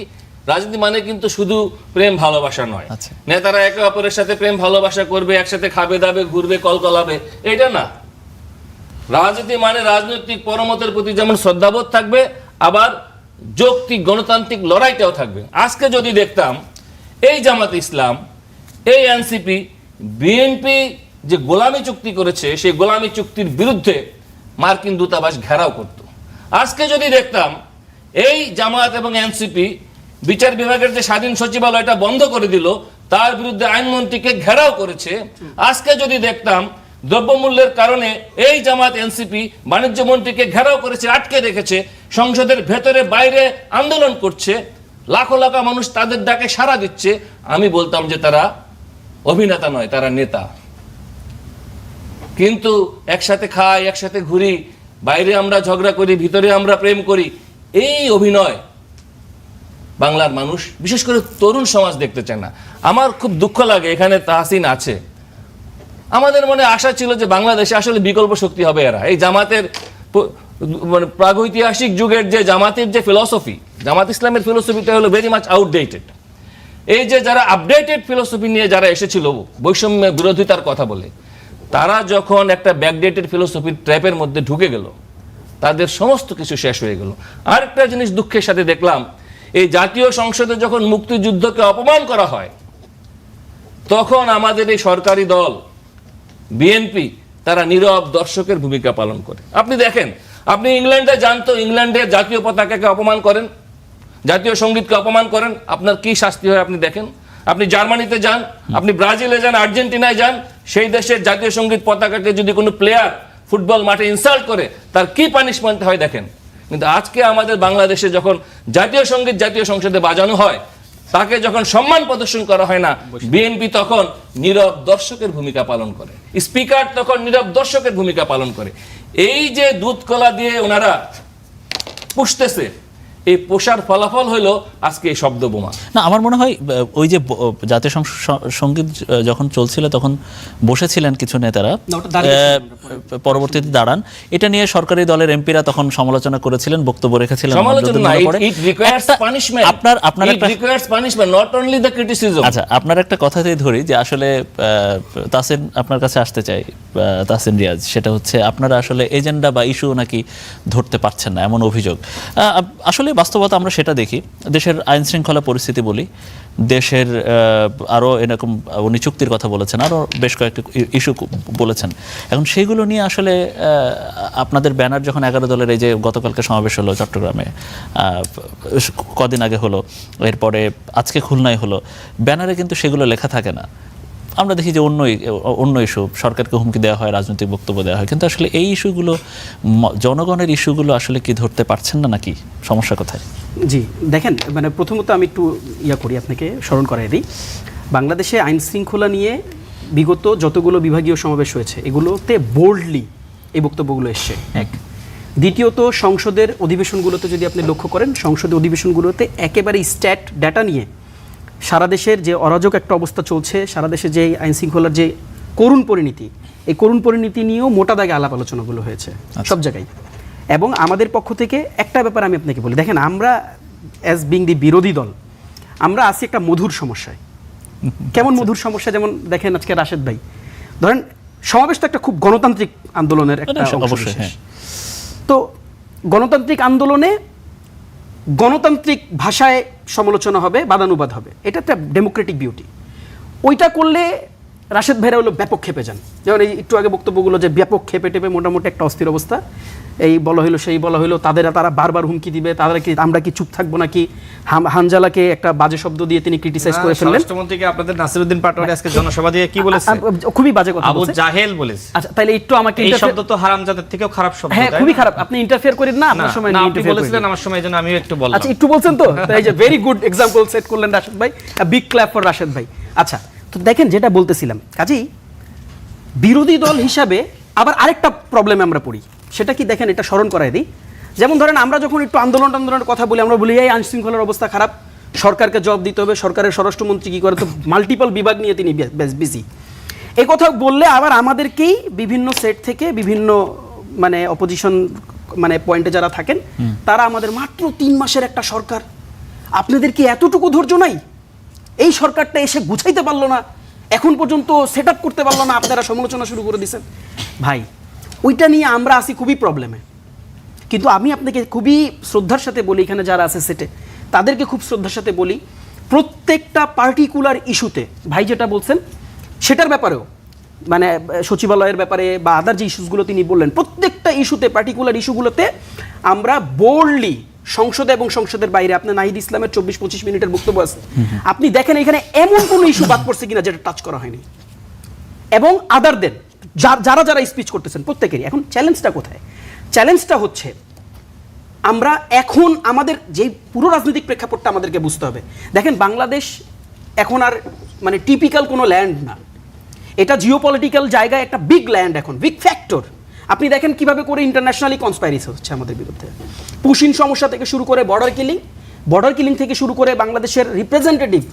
রাজনীতি মানে কিন্তু শুধু প্রেম ভালোবাসা নয়। নেতারা একে অপরের সাথে প্রেম ভালোবাসা করবে, একসাথে খাবে দাবে, ঘুরবে, কলকলাবে, এটা না। রাজনীতি মানে রাজনৈতিক পরমতের প্রতি যেমন শ্রদ্ধাবোধ থাকবে, আবার যৌক্তিক গণতান্ত্রিক লড়াইটাও থাকবে। আজকে যদি দেখতাম এই জামাত ইসলাম, এই এনসিপি, বিএনপি যে গোলামি চুক্তি করেছে, সেই গোলামি চুক্তির বিরুদ্ধে মার্কিন দূতাবাস ঘেরাও করত। আজকে যদি দেখতাম এই জামাত এবং এনসিপি বিচার বিভাগের যে স্বাধীন সচিবালয়টা বন্ধ করে দিল, তার বিরুদ্ধে আইনমন্ত্রীকে ঘেরাও করেছে। আজকে যদি দেখতাম দ্রব্যমূল্যের কারণে এই জামাত এনসিপি বাণিজ্য মন্ত্রীকে ঘেরাও করেছে, আটকে রেখেছে, সংসদের ভেতরে বাইরে আন্দোলন করছে, লাখো লাখো মানুষ তাদের ডাকে সাড়া দিচ্ছে, আমি বলতাম যে তারা অভিনেতা নয়, তারা নেতা। কিন্তু একসাথে খাই, একসাথে ঘুরি, বাইরে আমরা ঝগড়া করি, ভিতরে আমরা প্রেম করি, এই অভিনয় বাংলার মানুষ, বিশেষ করে তরুণ সমাজ দেখতে চায় না। আমার খুব দুঃখ লাগে, এখানে তাহসিন আছে, আমাদের মনে আশা ছিল যে বাংলাদেশে আসলে বিকল্প শক্তি হবে এরা। এই জামাতের মানে প্রাগৈতিহাসিক যুগের যে জামাতের যে ফিলসফি, জামাত ইসলামের ফিলসফিটা হলো ভেরি মাচ আউটডেটেড। এই যে যারা আপডেটেড ফিলসফি নিয়ে যারা এসেছিল বৈষম্য বিরোধিতার কথা বলে, তারা যখন একটা ব্যাকডেটেড ফিলসফির ট্র্যাপের মধ্যে ঢুকে গেল, তাদের সমস্ত কিছু শেষ হয়ে গেল। আরেকটা জিনিস দুঃখের সাথে দেখলাম, এই জাতীয় সংসদে যখন মুক্তিযুদ্ধকে অপমান করা হয়, তখন আমাদের এই সরকারি দল বিএনপি তারা নীরব দর্শকের ভূমিকা পালন করে। আপনি দেখেন, আপনি ইংল্যান্ডে যান তো, ইংল্যান্ডের জাতীয় পতাকাকে অপমান করেন, জাতীয় সঙ্গীতকে অপমান করেন, আপনার কি শাস্তি হয় আপনি দেখেন। আপনি জার্মানিতে যান, আপনি ব্রাজিলে যান, আর্জেন্টিনায় যান, সেই দেশের জাতীয় সঙ্গীত পতাকাকে যদি কোনো প্লেয়ার ফুটবল মাঠে ইনসাল্ট করে, তার কি পানিশমেন্ট হয় দেখেন। কিন্তু আজকে আমাদের বাংলাদেশে যখন জাতীয় সঙ্গীত জাতীয় সংসদে বাজানো হয়, তাকে যখন সম্মান প্রদর্শন করা হয় না, বিএনপি তখন নীরব দর্শকের ভূমিকা পালন করে, স্পিকার তখন নীরব দর্শকের ভূমিকা পালন করে। এই যে দুধ কলা দিয়ে ওনারা পুষতেছে, এই পোষার ফলাফল হলো আজকে এই শব্দ বোমা। না, আমার মনে হয় ওই যে জাতীয় সঙ্গীত যখন চলছিল তখন বসেছিলেন কিছু নেতারা, পরবর্তীতে দাঁড়ান, এটা নিয়ে সরকারি দলের এমপিরা তখন সমালোচনা করেছিলেন, বক্তব্য রেখেছিলেন। আচ্ছা, আপনার একটা কথাতেই ধরি যে আসলে তাসিন আপনার কাছে আসতে চাই, তাসিন রিয়াজ, সেটা হচ্ছে আপনারা আসলে এজেন্ডা বা ইস্যু নাকি ধরতে পারছেন না, এমন অভিযোগ। আসলে বাস্তবতা আমরা সেটা দেখি, দেশের আইন শৃঙ্খলা পরিস্থিতি বলি, দেশের আরও এরকম, উনি চুক্তির কথা বলেছেন, আরও বেশ কয়েকটি ইস্যু বলেছেন। এখন সেইগুলো নিয়ে আসলে আপনাদের ব্যানার যখন 11 দলের, এই যে গতকালকে সমাবেশ হলো চট্টগ্রামে, কদিন আগে হলো, এরপরে আজকে খুলনায় হলো, ব্যানারে কিন্তু সেগুলো লেখা থাকে না। আমরা দেখি যে অন্য ইস্যু, সরকারকে হুমকি দেওয়া হয়, রাজনৈতিক বক্তব্য দেওয়া হয়, কিন্তু আসলে এই ইস্যুগুলো, জনগণের ইস্যুগুলো আসলে কি ধরতে পারছেন না, নাকি সমস্যা কোথায়? জি, দেখেন, মানে প্রথমত আমি একটু করি, আপনাকে স্মরণ করাই দিই, বাংলাদেশে আইন শৃঙ্খলা নিয়ে বিগত যতগুলো বিভাগীয় সমাবেশ হয়েছে এগুলোতে বোল্ডলি এই বক্তব্যগুলো এসছে, এক। দ্বিতীয়ত, সংসদের অধিবেশনগুলোতে যদি আপনি লক্ষ্য করেন, সংসদের অধিবেশনগুলোতে একেবারে স্ট্যাট ডাটা নিয়ে সারা দেশের যে অরাজক একটা অবস্থা চলছে, সারা দেশে যে আইন শৃঙ্খলার যে করুণ পরিণতি, এই করুণ পরিণতি নিয়েও মোটা দাগে আলাপ আলোচনাগুলো হয়েছে সব জায়গায়। এবং আমাদের পক্ষ থেকে একটা ব্যাপার আমি আপনাকে বলি, দেখেন, আমরা অ্যাজ বিং দি বিরোধী দল, আমরা আছি একটা মধুর সমস্যায়। কেমন মধুর সমস্যা? যেমন দেখেন, আজকে রাশেদ ভাই ধরেন, সমাবেশ তো একটা খুব গণতান্ত্রিক আন্দোলনের একটা অবশ্যই, তো গণতান্ত্রিক আন্দোলনে গণতান্ত্রিক ভাষায় সমালোচনা হবে, বাদানুবাদ হবে, এটা একটা ডেমোক্রেটিক বিউটি। ওইটা করলে রাশেদ ভাইরা হলো ব্যাপক ক্ষেপে যান, যেমন এই একটু আগে বক্তব্যগুলো যে ব্যাপক ক্ষেপে টেপে মোটামুটি একটা অস্থির অবস্থা, এই বলা হইলো সেই বলা হইলো, তারা বারবার হুমকি দিবে, আমরা কি চুপ থাকবো নাকি? হানজালাকে একটা বাজে শব্দ দিয়ে তিনি ক্রিটিসাইজ করে ফেললেন। রাষ্ট্রমন্ত্রীকে আপনাদের নাসিরউদ্দিন পাটোয়ারি আজকে জনসভা দিয়ে কি বলেছে? খুবই বাজে কথা আবু জাহেল বলেছে। আচ্ছা, তাহলে একটু আমাকে, এই শব্দ তো হারামজাদার থেকেও খারাপ শব্দ। হ্যাঁ, খুবই খারাপ। আপনি ইন্টারফেয়ার করেন না, আপনার সময় না, আপনি বলেছিলেন আমার সময়, জন্য আমিও একটু বললাম। আচ্ছা, একটু বলছেন তো, এই যে ভেরি গুড এক্সাম্পল সেট করলেন রাশেদ ভাই, বিগ ক্ল্যাপ ফর রাশেদ ভাই। আচ্ছা, তো দেখেন, যেটা বলতেছিলাম, কাজেই বিরোধী দল হিসাবে আবার আরেকটা প্রবলেমে আমরা পড়ি, সেটা কি দেখেন, এটা স্মরণ করাই দিই। যেমন ধরেন, আমরা যখন একটু আন্দোলনের কথা বলি, আমরা বলি এই আইন শৃঙ্খলার অবস্থা খারাপ, সরকারকে জবাব দিতে হবে, সরকারের স্বরাষ্ট্রমন্ত্রী কি করে, তো মাল্টিপল বিভাগ নিয়ে তিনি বিজি। এই কথা বললে আবার আমাদেরকেই বিভিন্ন সেট থেকে বিভিন্ন মানে অপোজিশন মানে পয়েন্টে যারা থাকেন, তারা আমাদের মাত্র 3 মাসের একটা সরকার, আপনাদের কি এতটুকু ধৈর্য নাই? এই সরকারটা এসে গুছাইতে পারলো না, এখন পর্যন্ত সেট আপ করতে পারলো না, আপনারা সমালোচনা শুরু করে দিয়েছেন। ভাই, ওইটা নিয়ে আমরা আসি খুবই প্রবলেমে। কিন্তু আমি আপনাকে খুবই শ্রদ্ধার সাথে বলি, এখানে যারা আছে সেটে, তাদেরকে খুব শ্রদ্ধার সাথে বলি, প্রত্যেকটা পার্টিকুলার ইস্যুতে ভাই যেটা বলছেন সেটার ব্যাপারেও, মানে সচিবালয়ের ব্যাপারে বা আদার যে ইস্যুসগুলো তিনি বললেন, প্রত্যেকটা ইস্যুতে, পার্টিকুলার ইস্যুগুলোতে আমরা বোল্ডলি সংসদে এবং সংসদের বাইরে, আপনার নাহিদ ইসলামের 24-25 মিনিটের বক্তব্য আছে, আপনি দেখেন এখানে এমন কোনো ইস্যু বাদ পড়ছে কিনা যেটা টাচ করা হয়নি। এবং আদার দেন যারা যারা স্পিচ করতেছেন প্রত্যেকেরই। এখন চ্যালেঞ্জটা কোথায়? চ্যালেঞ্জটা হচ্ছে, আমরা এখন আমাদের যে পুরো রাজনৈতিক প্রেক্ষাপটটা আমাদেরকে বুঝতে হবে। দেখেন, বাংলাদেশ এখন আর মানে টিপিক্যাল কোনো ল্যান্ড না, এটা জিওপলিটিক্যাল জায়গায় একটা বিগ ল্যান্ড, এখন বিগ ফ্যাক্টর। আপনি দেখেন কিভাবে করে ইন্টারন্যাশনালি কনস্পাইরেসি হচ্ছে আমাদের বিরুদ্ধে, পুশিন সমস্যা থেকে শুরু করে বর্ডার কিলিং থেকে শুরু করে বাংলাদেশের রিপ্রেজেন্টেটিভ,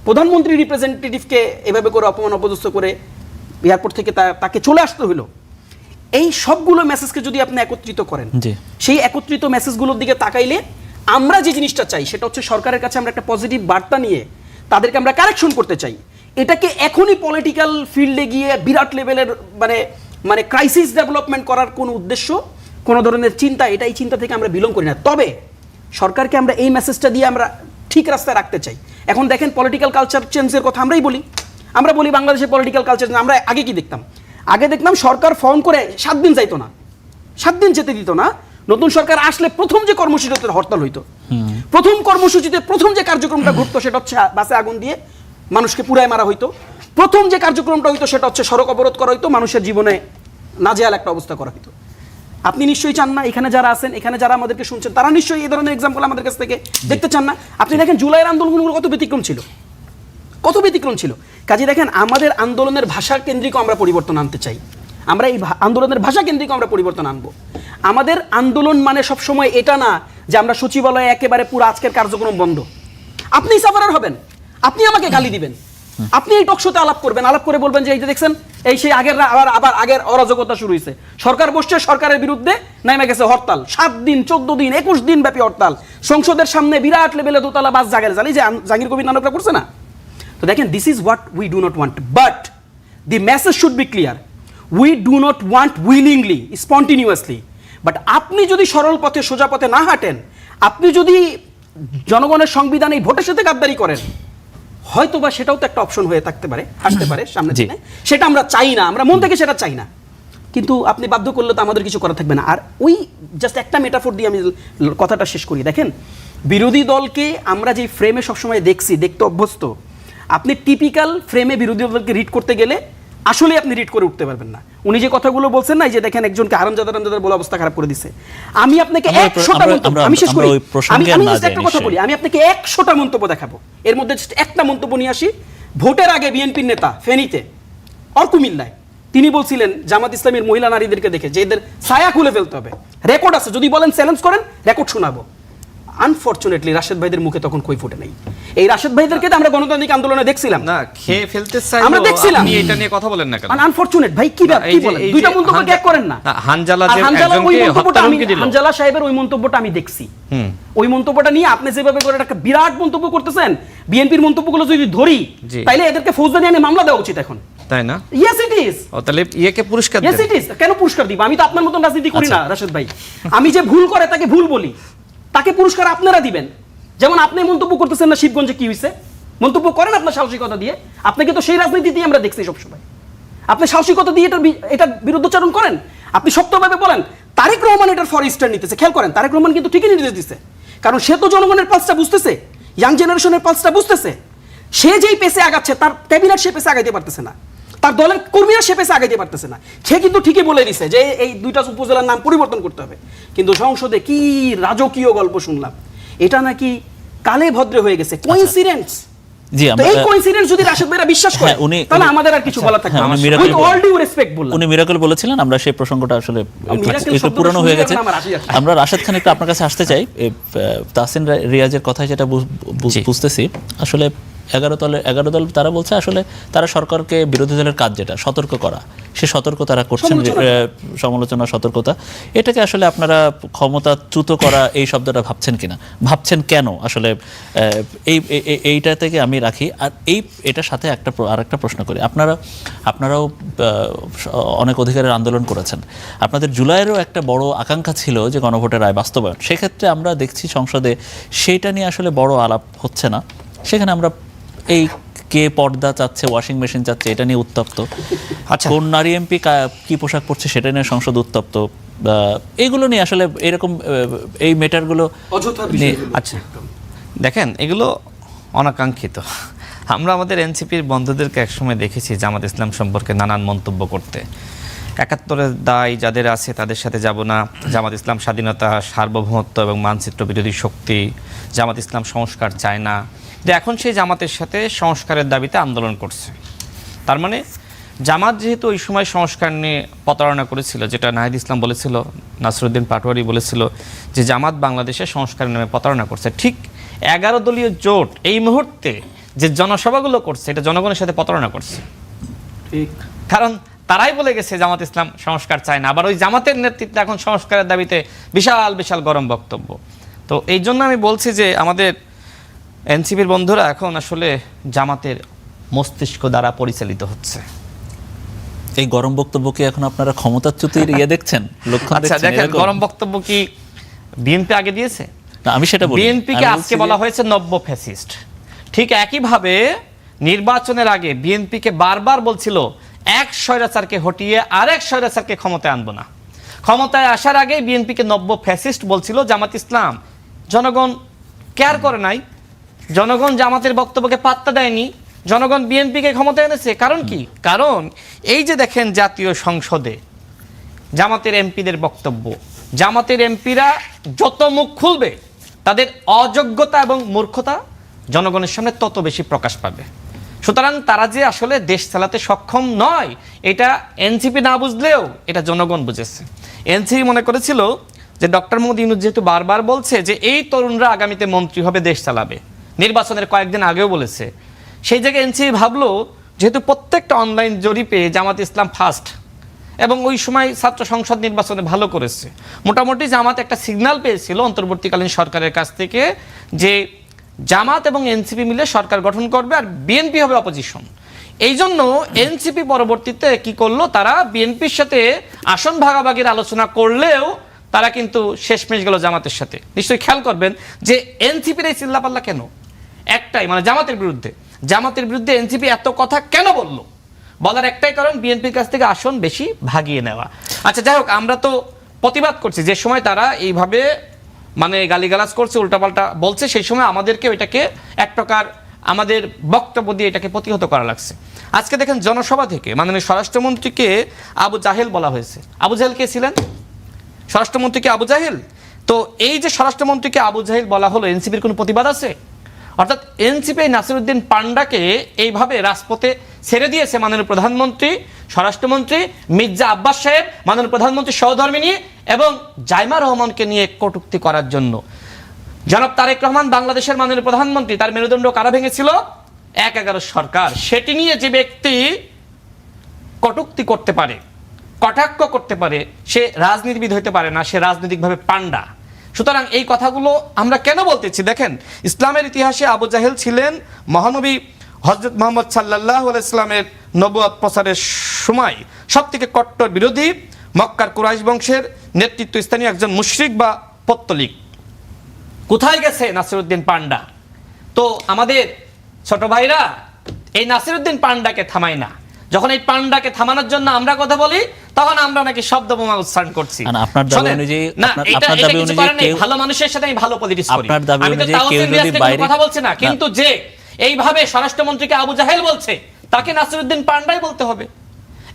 প্রধানমন্ত্রী রিপ্রেজেন্টেটিভকে এভাবে করে অপমান অপদস্থ করে এয়ারপোর্ট থেকে তাকে চলে আসতে হলো। এই সবগুলো মেসেজকে যদি আপনি একত্রিত করেন, সেই একত্রিত মেসেজগুলোর দিকে তাকাইলে আমরা যে জিনিসটা চাই সেটা হচ্ছে, সরকারের কাছে আমরা একটা পজিটিভ বার্তা নিয়ে তাদেরকে আমরা কারেকশন করতে চাই। এটাকে এখনই পলিটিক্যাল ফিল্ডে গিয়ে বিরাট লেভেলের মানে ক্রাইসিস ডেভেলপমেন্ট করার কোনো উদ্দেশ্য, কোনো ধরনের চিন্তা, এই চিন্তা থেকে আমরা বিলং করি না। তবে সরকারকে আমরা এই মেসেজটা দিয়ে আমরা ঠিক রাস্তায় রাখতে চাই। এখন দেখেন, পলিটিক্যাল কালচার চেঞ্জের কথা আমরা বলি বাংলাদেশের পলিটিক্যাল কালচার। আমরা আগে কি দেখতাম? আগে দেখতাম সরকার ফর্ম করে 7 দিন যাইতো না, 7 দিন যেতে দিত না। নতুন সরকার আসলে প্রথম যে কর্মসূচিতে হরতাল হইতো, প্রথম কর্মসূচিতে প্রথম যে কার্যক্রমটা ঘটতো সেটা হচ্ছে বাসে আগুন দিয়ে মানুষকে পুড়ায় মারা হইতো। প্রথম যে কার্যক্রমটা হইতো সেটা হচ্ছে সড়ক অবরোধ করা হইতো, মানুষের জীবনে নাজেহাল একটা অবস্থা করা হইতো। আপনি নিশ্চয়ই চান না, এখানে যারা আছেন, এখানে যারা আমাদেরকে শুনছেন, তারা নিশ্চয়ই এই ধরনের এক্সাম্পল আমাদের কাছ থেকে দেখতে চান না। আপনি দেখেন জুলাইয়ের আন্দোলনগুলো কত ব্যতিক্রম ছিল, কাজে দেখেন, আমাদের আন্দোলনের ভাষা কেন্দ্রিক আমরা পরিবর্তন আনতে চাই। আমরা এই আন্দোলনের ভাষা কেন্দ্রিক আমরা পরিবর্তন আনবো। আমাদের আন্দোলন মানে সবসময় এটা না যে আমরা সচিবালয়ে একেবারে পুরো আজকের কার্যক্রম বন্ধ, আপনি সাফারার হবেন, আপনি আমাকে গালি দিবেন, আপনি এই টকশোতে আলাপ করবেন, আলাপ করে বলবেন যে এই যে দেখছেন এই সেই আগের আবার আগের অরাজকতা শুরু হয়েছে, সরকার বসছে, সরকারের বিরুদ্ধে নেমে গেছে হরতাল, 7 দিন 14 দিন 21 দিন ব্যাপী হরতাল, সংসদের সামনে বিরাট লেভেলে দোতলা বাস জাগের জালি যে জাহাঙ্গীর কবির নানকরা করছে না। তো দেখেন, this is what we do not want, but the message should be clear, we do not want willingly spontaneously, but আপনি যদি সরল পথে সোজা পথে না হাঁটেন, আপনি যদি জনগণের সংবিধান এই ভোটের সাথে গাদ্দারি করেন, হয়তো বা সেটাও তো একটা অপশন হয়ে থাকতে পারে, আসতে পারে সামনে দিনে, সেটা আমরা চাই না, আমরা মন থেকে সেটা চাই না, কিন্তু আপনি বাধ্য করলে তো আমাদের কিছু করা থাকবে না। আর ওই জাস্ট একটা মেটাফোর দিয়ে আমি কথাটা শেষ করি। দেখেন, বিরোধী দলকে আমরা যে ফ্রেমে সবসময় দেখতে অভ্যস্ত, আপনি টিপিক্যাল ফ্রেমে বিরোধী দলকে রিড করতে গেলে আসলে আপনি রিড করে উঠতে পারবেন না। উনি যে কথাগুলো বলছেন না, যে দেখেন একজনকে হারামজাদার বলে অবস্থা খারাপ করে দিছে, আমি আপনাকে 100টা মন্তব্য, আমি শেষ করি, আমি একটা কথা বলি, আমি আপনাকে 100টা মন্তব্য দেখাবো, এর মধ্যে একটা মন্তব্য নিয়ে আসি। ভোটের আগে বিএনপির নেতা ফেনীতে আর কুমিল্লায় তিনি বলছিলেন জামাত ইসলামের মহিলা নারীদেরকে দেখে যে এদের ছায়া খুলে ফেলতে হবে, রেকর্ড আছে, যদি বলেন চ্যালেঞ্জ করেন রেকর্ড শোনাবো। আনফরচুনেটলি রাশেদ ভাইদের মুখে তখন কই ফুটে নাই। এই রাশেদ ভাইদেরকে তো আমরা গণতান্ত্রিক আন্দোলনে দেখছিলাম না, খেয়ে ফেলতে চাই, আমরা দেখছিলাম, আপনি এটা নিয়ে কথা বলেন না কেন? আনফরচুনেট ভাই, কি বলেন, দুইটা মন্তব্য এক করেন না। হানজালা যে একজনকে হত্যার হুমকি দিল, হানজালা সাহেবের ওই মন্তব্যটা আমি দেখছি, ওই মন্তব্যটা নিয়ে আপনি যেভাবে করে একটা বিরাট মন্তব্য করতেছেন, বিএনপির মন্তব্যগুলো যদি ধরি তাইলে এদেরকে ফৌজদারি আইনে মামলা দেওয়া উচিত এখন, তাই না? Yes it is. ও তাহলে ইয়েকে পুরস্কার দেন। Yes it is. কেন পুরস্কার দিব? আমি তো আপনার মতন রাজনীতি করি না রাশেদ ভাই। আমি যে ভুল করে তাকে ভুল বলি, তাকে পুরস্কার আপনারা দিবেন। যেমন আপনি মন্তব্য করতেছেন না শিবগঞ্জে কি হয়েছে, মন্তব্য করেন আপনার সাহসিকতা দিয়ে, আপনাকে তো সেই রাজনীতিতেই আমরা দেখছি সবসময়, আপনি সাহসিকতা দিয়ে এটা বিরুদ্ধচারণ করেন, আপনি শক্তভাবে বলেন তারেক রহমান এটার ফর স্টার নিতেছে। খেয়াল করেন, তারেক রহমান কিন্তু ঠিকই নির্দেশ দিচ্ছে, কারণ সে তো জনগণের পালসটা বুঝতেছে, ইয়াং জেনারেশনের পালসটা বুঝতেছে। সে যেই পেসে আগাচ্ছে, তার ক্যাবিনেট সে পেসে আগাইতে পারতেছে না, তার দলের কর্মীরা সে পেসে আগাইতে পারতেছে না। সে কিন্তু ঠিকই বলে দিছে যে এই 2টা উপজেলার নাম পরিবর্তন করতে হবে, কিন্তু সংসদে কি রাজকীয় গল্প শুনলাম, এটা নাকি কালে ভদ্রে হয়ে গেছে, কোইন্সিডেন্স। জি, আমরা এই কোইন্সিডেন্স যদি রাশেদ ভাইরা বিশ্বাস করে, তাহলে আমাদের আর কিছু বলা থাকবে না। উইথ অল ডিউ রেসপেক্ট বললাম, উনি মিরাকল বলেছিলেন, আমরা সেই প্রসঙ্গটা আসলে একটু পুরনো হয়ে গেছে। আমরা রাশেদ খান একটু আপনার কাছে আসতে চাই। তাহসিন রিয়াজের কথা যেটা বুঝতেছি, আসলে 11 দল তারা বলছে আসলে তারা সরকারকে, বিরোধী দলের কাজ যেটা সতর্ক করা, সে সতর্ক তারা করছেন, সমালোচনা সতর্কতা, এটাকে আসলে আপনারা ক্ষমতাচ্যুত করা এই শব্দটা ভাবছেন কিনা, ভাবছেন কেন আসলে? এইটা থেকে আমি রাখি। আর এটার সাথে আরেকটা প্রশ্ন করি, আপনারাও অনেক অধিকারের আন্দোলন করেছেন, আপনাদের জুলাইয়েরও একটা বড় আকাঙ্ক্ষা ছিল যে গণভোটের রায় বাস্তবায়ন। সেক্ষেত্রে আমরা দেখছি সংসদে সেইটা নিয়ে আসলে বড় আলাপ হচ্ছে না, সেখানে আমরা এই কে পর্দা চাচ্ছে, ওয়াশিং মেশিন চাচ্ছে, এটা নিয়ে উত্তপ্ত। আচ্ছা, কোন নারী এমপি কি পোশাক পরছে সেটা নিয়ে সংসদ উত্তপ্ত, এগুলো নিয়ে আসলে এরকম এই ম্যাটারগুলো। আচ্ছা দেখেন, এগুলো অনাকাঙ্ক্ষিত। আমরা আমাদের এনসিপির বন্ধুদেরকে একসময় দেখেছি জামাত ইসলাম সম্পর্কে নানান মন্তব্য করতে। 71-এর দায় যাদের আছে তাদের সাথে যাব না, জামাত ইসলাম স্বাধীনতা, সার্বভৌমত্ব এবং মানচিত্র বিরোধী শক্তি, জামাত ইসলাম সংস্কার চায় না। এখন সেই জামাতের সাথে সংস্কারের দাবিতে আন্দোলন করছে। তার মানে জামাত যেহেতু ওই সময় সংস্কার নিয়ে প্রতারণা করেছিল, যেটা নাহিদ ইসলাম বলেছিল, নাসরুদ্দিন পাটোয়ারি বলেছিল যে জামাত বাংলাদেশে সংস্কারের নামে প্রতারণা করছে, ঠিক 11 দলীয় জোট এই মুহূর্তে যে জনসভাগুলো করছে এটা জনগণের সাথে প্রতারণা করছে। কারণ তারাই বলে গেছে জামাত ইসলাম সংস্কার চায় না, আবার ওই জামাতের নেতৃত্বে এখন সংস্কারের দাবিতে বিশাল বিশাল গরম বক্তব্য। তো এই জন্য আমি বলছি যে আমাদের এনসিপির বন্ধুরা এখন আসলে জামাতের মস্তিষ্ক দ্বারা পরিচালিত হচ্ছে। এই গরম বক্তব্য কি এখন আপনারা ক্ষমতাচ্যুতির দেখছেন, লক্ষণ দেখছেন? আচ্ছা দেখেন, গরম বক্তব্য কি বিএনপি আগে দিয়েছে? না, আমি সেটা বলি, বিএনপিকে আজকে বলা হয়েছে নব্য ফ্যাসিস্ট। ঠিক একইভাবে নির্বাচনের আগে বিএনপিকে বারবার বলছিল এক স্বৈরাচারকে হটিয়ে আরেক স্বৈরাচারকে ক্ষমতায় আনবো না। ক্ষমতায় আসার আগে বিএনপিকে নব্য ফ্যাসিস্ট বলছিল জামাত ইসলাম। জনগণ কেয়ার করে নাই, জনগণ জামাতের বক্তব্যকে পাত্তা দেয়নি, জনগণ বিএনপিকে ক্ষমতায় এনেছে। কারণ কি? কারণ এই যে দেখেন জাতীয় সংসদে জামাতের এমপিদের বক্তব্য, জামাতের এমপিরা যত মুখ খুলবে তাদের অযোগ্যতা এবং মূর্খতা জনগণের সামনে তত বেশি প্রকাশ পাবে। সুতরাং তারা যে আসলে দেশ চালাতে সক্ষম নয় এটা এনসিপি না বুঝলেও এটা জনগণ বুঝেছে। এনসিপি মনে করেছিল যে ডক্টর মোহাম্মদ ইউনূস যেহেতু বারবার বলছে যে এই তরুণরা আগামীতে মন্ত্রী হবে, দেশ চালাবে, নির্বাচনের কয়েকদিন আগেও বলেছে, সেই জায়গায় এনসিপি ভাবলো যেহেতু প্রত্যেকটা অনলাইন জরিপে জামাত ইসলাম ফার্স্ট এবং ওই সময় ছাত্র সংসদ নির্বাচনে ভালো করেছে, মোটামুটি জামাত একটা সিগন্যাল পেয়েছিল অন্তর্বর্তীকালীন সরকারের কাছ থেকে যে জামাত এবং এনসিপি মিলে সরকার গঠন করবে আর বিএনপি হবে অপোজিশন। এই জন্য এনসিপি পরবর্তীতে কি করলো, তারা বিএনপির সাথে আসন ভাগাভাগির আলোচনা করলেও তারা কিন্তু শেষমেশ গেল জামাতের সাথে। নিশ্চয়ই খেয়াল করবেন যে এনসিপির এই চিল্লাপাল্লা কেন, একটাই, মানে জামাতের বিরুদ্ধে এনসিপি এত কথা কেন বললো, বলার একটাই কারণ বিএনপির কাছ থেকে আসন বেশি ভাগিয়ে নেওয়া। আচ্ছা যাই হোক, আমরা তো প্রতিবাদ করছি যে সময় তারা এইভাবে মানে গালিগালাজ করছে, উল্টাপাল্টা বলছে, সেই সময় আমাদেরকে ওইটাকে এক প্রকার আমাদের বক্তব্য দিয়ে এটাকে প্রতিহত করা লাগছে। আজকে দেখেন জনসভা থেকে মাননীয় স্বরাষ্ট্রমন্ত্রীকে আবু জাহেল বলা হয়েছে। আবু জাহেল কে ছিলেন? স্বরাষ্ট্রমন্ত্রীকে আবু জাহেল। তো এই যে স্বরাষ্ট্রমন্ত্রীকে আবু জাহেল বলা হলো, এনসিপির কোনো প্রতিবাদ আছে? অর্থাৎ এনসিপি নাসিরউদ্দিন পান্ডাকে এইভাবে রাজপথে ছেড়ে দিয়েছে মাননীয় প্রধানমন্ত্রী, স্বরাষ্ট্রমন্ত্রী, মির্জা আব্বাস সাহেব, মাননীয় প্রধানমন্ত্রী সহধর্মিণী এবং জাইমা রহমানকে নিয়ে কটূক্তি করার জন্য। জনাব তারেক রহমান বাংলাদেশের মাননীয় প্রধানমন্ত্রী, তার মেরুদণ্ড কারা ভেঙেছিল? ১/১১ সরকার। সেটি নিয়ে যে ব্যক্তি কটূক্তি করতে পারে, কটাক্ষ করতে পারে, সে রাজনীতিবিদ হইতে পারে না, সে রাজনৈতিকভাবে পান্ডা। সুতরাং এই কথাগুলো আমরা কেন বলতেছি, দেখেন ইসলামের ইতিহাসে আবু জাহেল ছিলেন মহানবী হযরত মুহাম্মদ সাল্লাল্লাহু আলাইহি ওয়াসাল্লামের নবুয়ত প্রচারের সময় সবথেকে কট্টর বিরোধী, মক্কার কুরাইশ বংশের নেতৃত্বস্থানীয় একজন মুশরিক বা পত্তলিক। কোথায় গেছে নাসিরউদ্দিন পান্ডা? তো আমাদের ছোট ভাইরা এই নাসিরউদ্দিন পান্ডাকে থামায় না। যখন এই পান্ডাকে থামানোর জন্য আমরা কথা বলি, তখন আমরা নাকি শব্দ বোমা উচ্চারণ করছি। আপনার দাবি অনুযায়ী, আপনার দাবি অনুযায়ী ভালো মানুষের সাথে আমি ভালো পলিটিক্স করি, আপনার দাবি আমি তো অনুযায়ী কেউ যদি বাইরে কথা বলছি না, কিন্তু যে এইভাবে স্বরাষ্ট্রমন্ত্রীকে আবু জাহেল বলছে, তাকে নাসিরউদ্দিন পান্ডাই বলতে হবে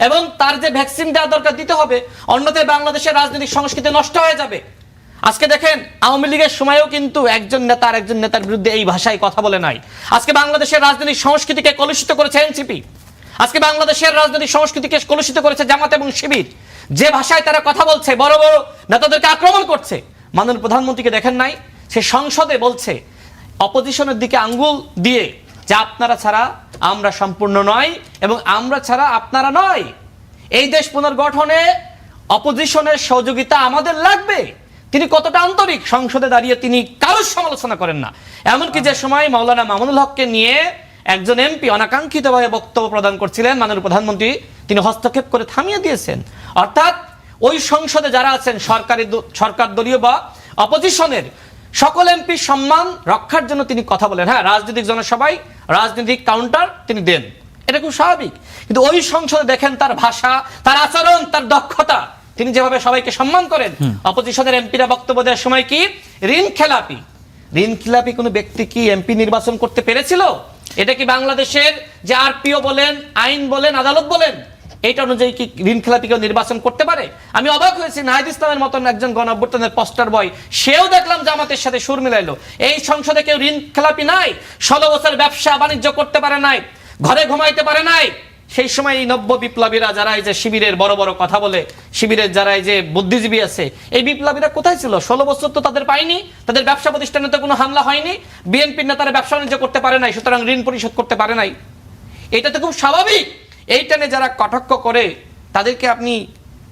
এবং তার যে ভ্যাকসিন দেওয়া দরকার দিতে হবে, অন্যথায় বাংলাদেশের রাজনৈতিক সংস্কৃতি নষ্ট হয়ে যাবে। আজকে দেখেন আওয়ামী লীগের সময়ও কিন্তু একজন নেতার বিরুদ্ধে এই ভাষায় কথা বলে নাই। আজকে বাংলাদেশের রাজনৈতিক সংস্কৃতিকে কলুষিত করেছে এনসিপি, আজকে বাংলাদেশের রাজনৈতিক সংস্কৃতিকে কলুষিত করেছে জামাত এবং শিবির। যে ভাষায় তারা কথা বলছে, বড় বড় নেতাদেরকে আক্রমণ করছে। মাননীয় প্রধানমন্ত্রীকে দেখেন নাই, সে সংসদে বলছে অপোজিশনের দিকে আঙ্গুল দিয়ে যে আপনারা ছাড়া আমরা সম্পূর্ণ নয় এবং আমরা ছাড়া আপনারা নয়। এই দেশ পুনর্গঠনে অপোজিশনের সহযোগিতা আমাদের লাগবে। তিনি কতটা আন্তরিক, সংসদে দাঁড়িয়ে তিনি কারোর সমালোচনা করেন না। এমনকি যে সময় মাওলানা মামুনুল হককে নিয়ে একজন এমপি অনাকাঙ্ক্ষিতভাবে বক্তব্য প্রদান করছিলেন, মাননীয় প্রধানমন্ত্রী তিনি হস্তক্ষেপ করে থামিয়ে দিয়েছেন। অর্থাৎ ওই সংসদে যারা আছেন সরকার দলীয় বা অপোজিশনের সকল এমপি সম্মান রক্ষার জন্য তিনি কথা বলেন। হ্যাঁ, রাজনৈতিক জনসভায় রাজনৈতিক কাউন্টার তিনি দেন, এটা খুব স্বাভাবিক। কিন্তু ওই সংসদে দেখেন তার ভাষা, তার আচরণ, তার দক্ষতা, তিনি যেভাবে সবাইকে সম্মান করেন। অপোজিশনের এমপিরা বক্তব্য দেওয়ার সময় কি ঋণ খেলাপি কোনো ব্যক্তি কি এমপি নির্বাচন করতে পেরেছিল? এটা কি বাংলাদেশের যে আরপিও বলেন, আইন বলেন, আদালত বলেন, এইটা অনুযায়ী কি ঋণ খেলাপি কেউ নির্বাচন করতে পারে? আমি অবাক হয়েছি, নাহিদ ইসলামের মতন একজন গণঅভ্যুত্থানের পোস্টার বয়, সেও দেখলাম জামাতের সাথে সুর মিলাইলো। এই সংসদে কেউ ঋণ খেলাপি নাই, 16 বছর ব্যবসা বাণিজ্য করতে পারে নাই, ঘরে ঘুমাইতে পারে নাই। সেই সময় এই নব্য বিপ্লবীরা যারা এই যে শিবিরের বড় বড় কথা বলে, শিবিরের যারা এই যে বুদ্ধিজীবী আছে, এই বিপ্লবীরা কোথায় ছিল? 16 বছর তো তাদের পায়নি, তাদের ব্যবসা প্রতিষ্ঠানে তো কোনো হামলা হয়নি, বিএনপির নেতারা ব্যবসা বাণিজ্য করতে পারে নাই, সুতরাং ঋণ পরিশোধ করতে পারে নাই। এটা তো খুব স্বাভাবিক। এইটা নিয়ে যারা কটাক্ষ করে তাদেরকে আপনি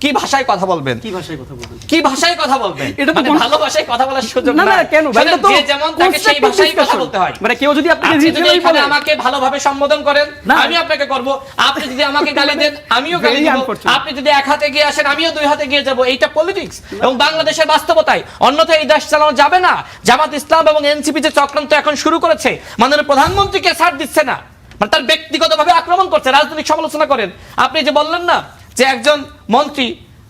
কি ভাষায় কথা বলবেন? এটা তো ভালো ভাষায় কথা বলার সুযোগ না। কেন যে যেমন তাকে সেই ভাষায় কথা বলতে হয়। মানে কেউ যদি আপনাকে এখানে আমাকে ভালোভাবে সম্বোধন করেন, আমি আপনাকে করব। আপনি যদি আমাকে গালি দেন, আমিও গালি দেব। আপনি যদি এক হাতে গিয়ে আসেন, আমিও 2 হাতে গিয়ে যাব। এইটা পলিটিক্স এবং বাংলাদেশের বাস্তবতায়। অন্যথায় এই দেশ চালানো যাবে না। জামাত ইসলাম এবং এনসিপি যে চক্রান্ত এখন শুরু করেছে, মাননীয় প্রধানমন্ত্রীকে ছাড় দিচ্ছে না, মানে তার ব্যক্তিগতভাবে আক্রমণ করছে, রাজনৈতিক সমালোচনা করেন। আপনি যে বললেন না যে একজন মন্ত্রী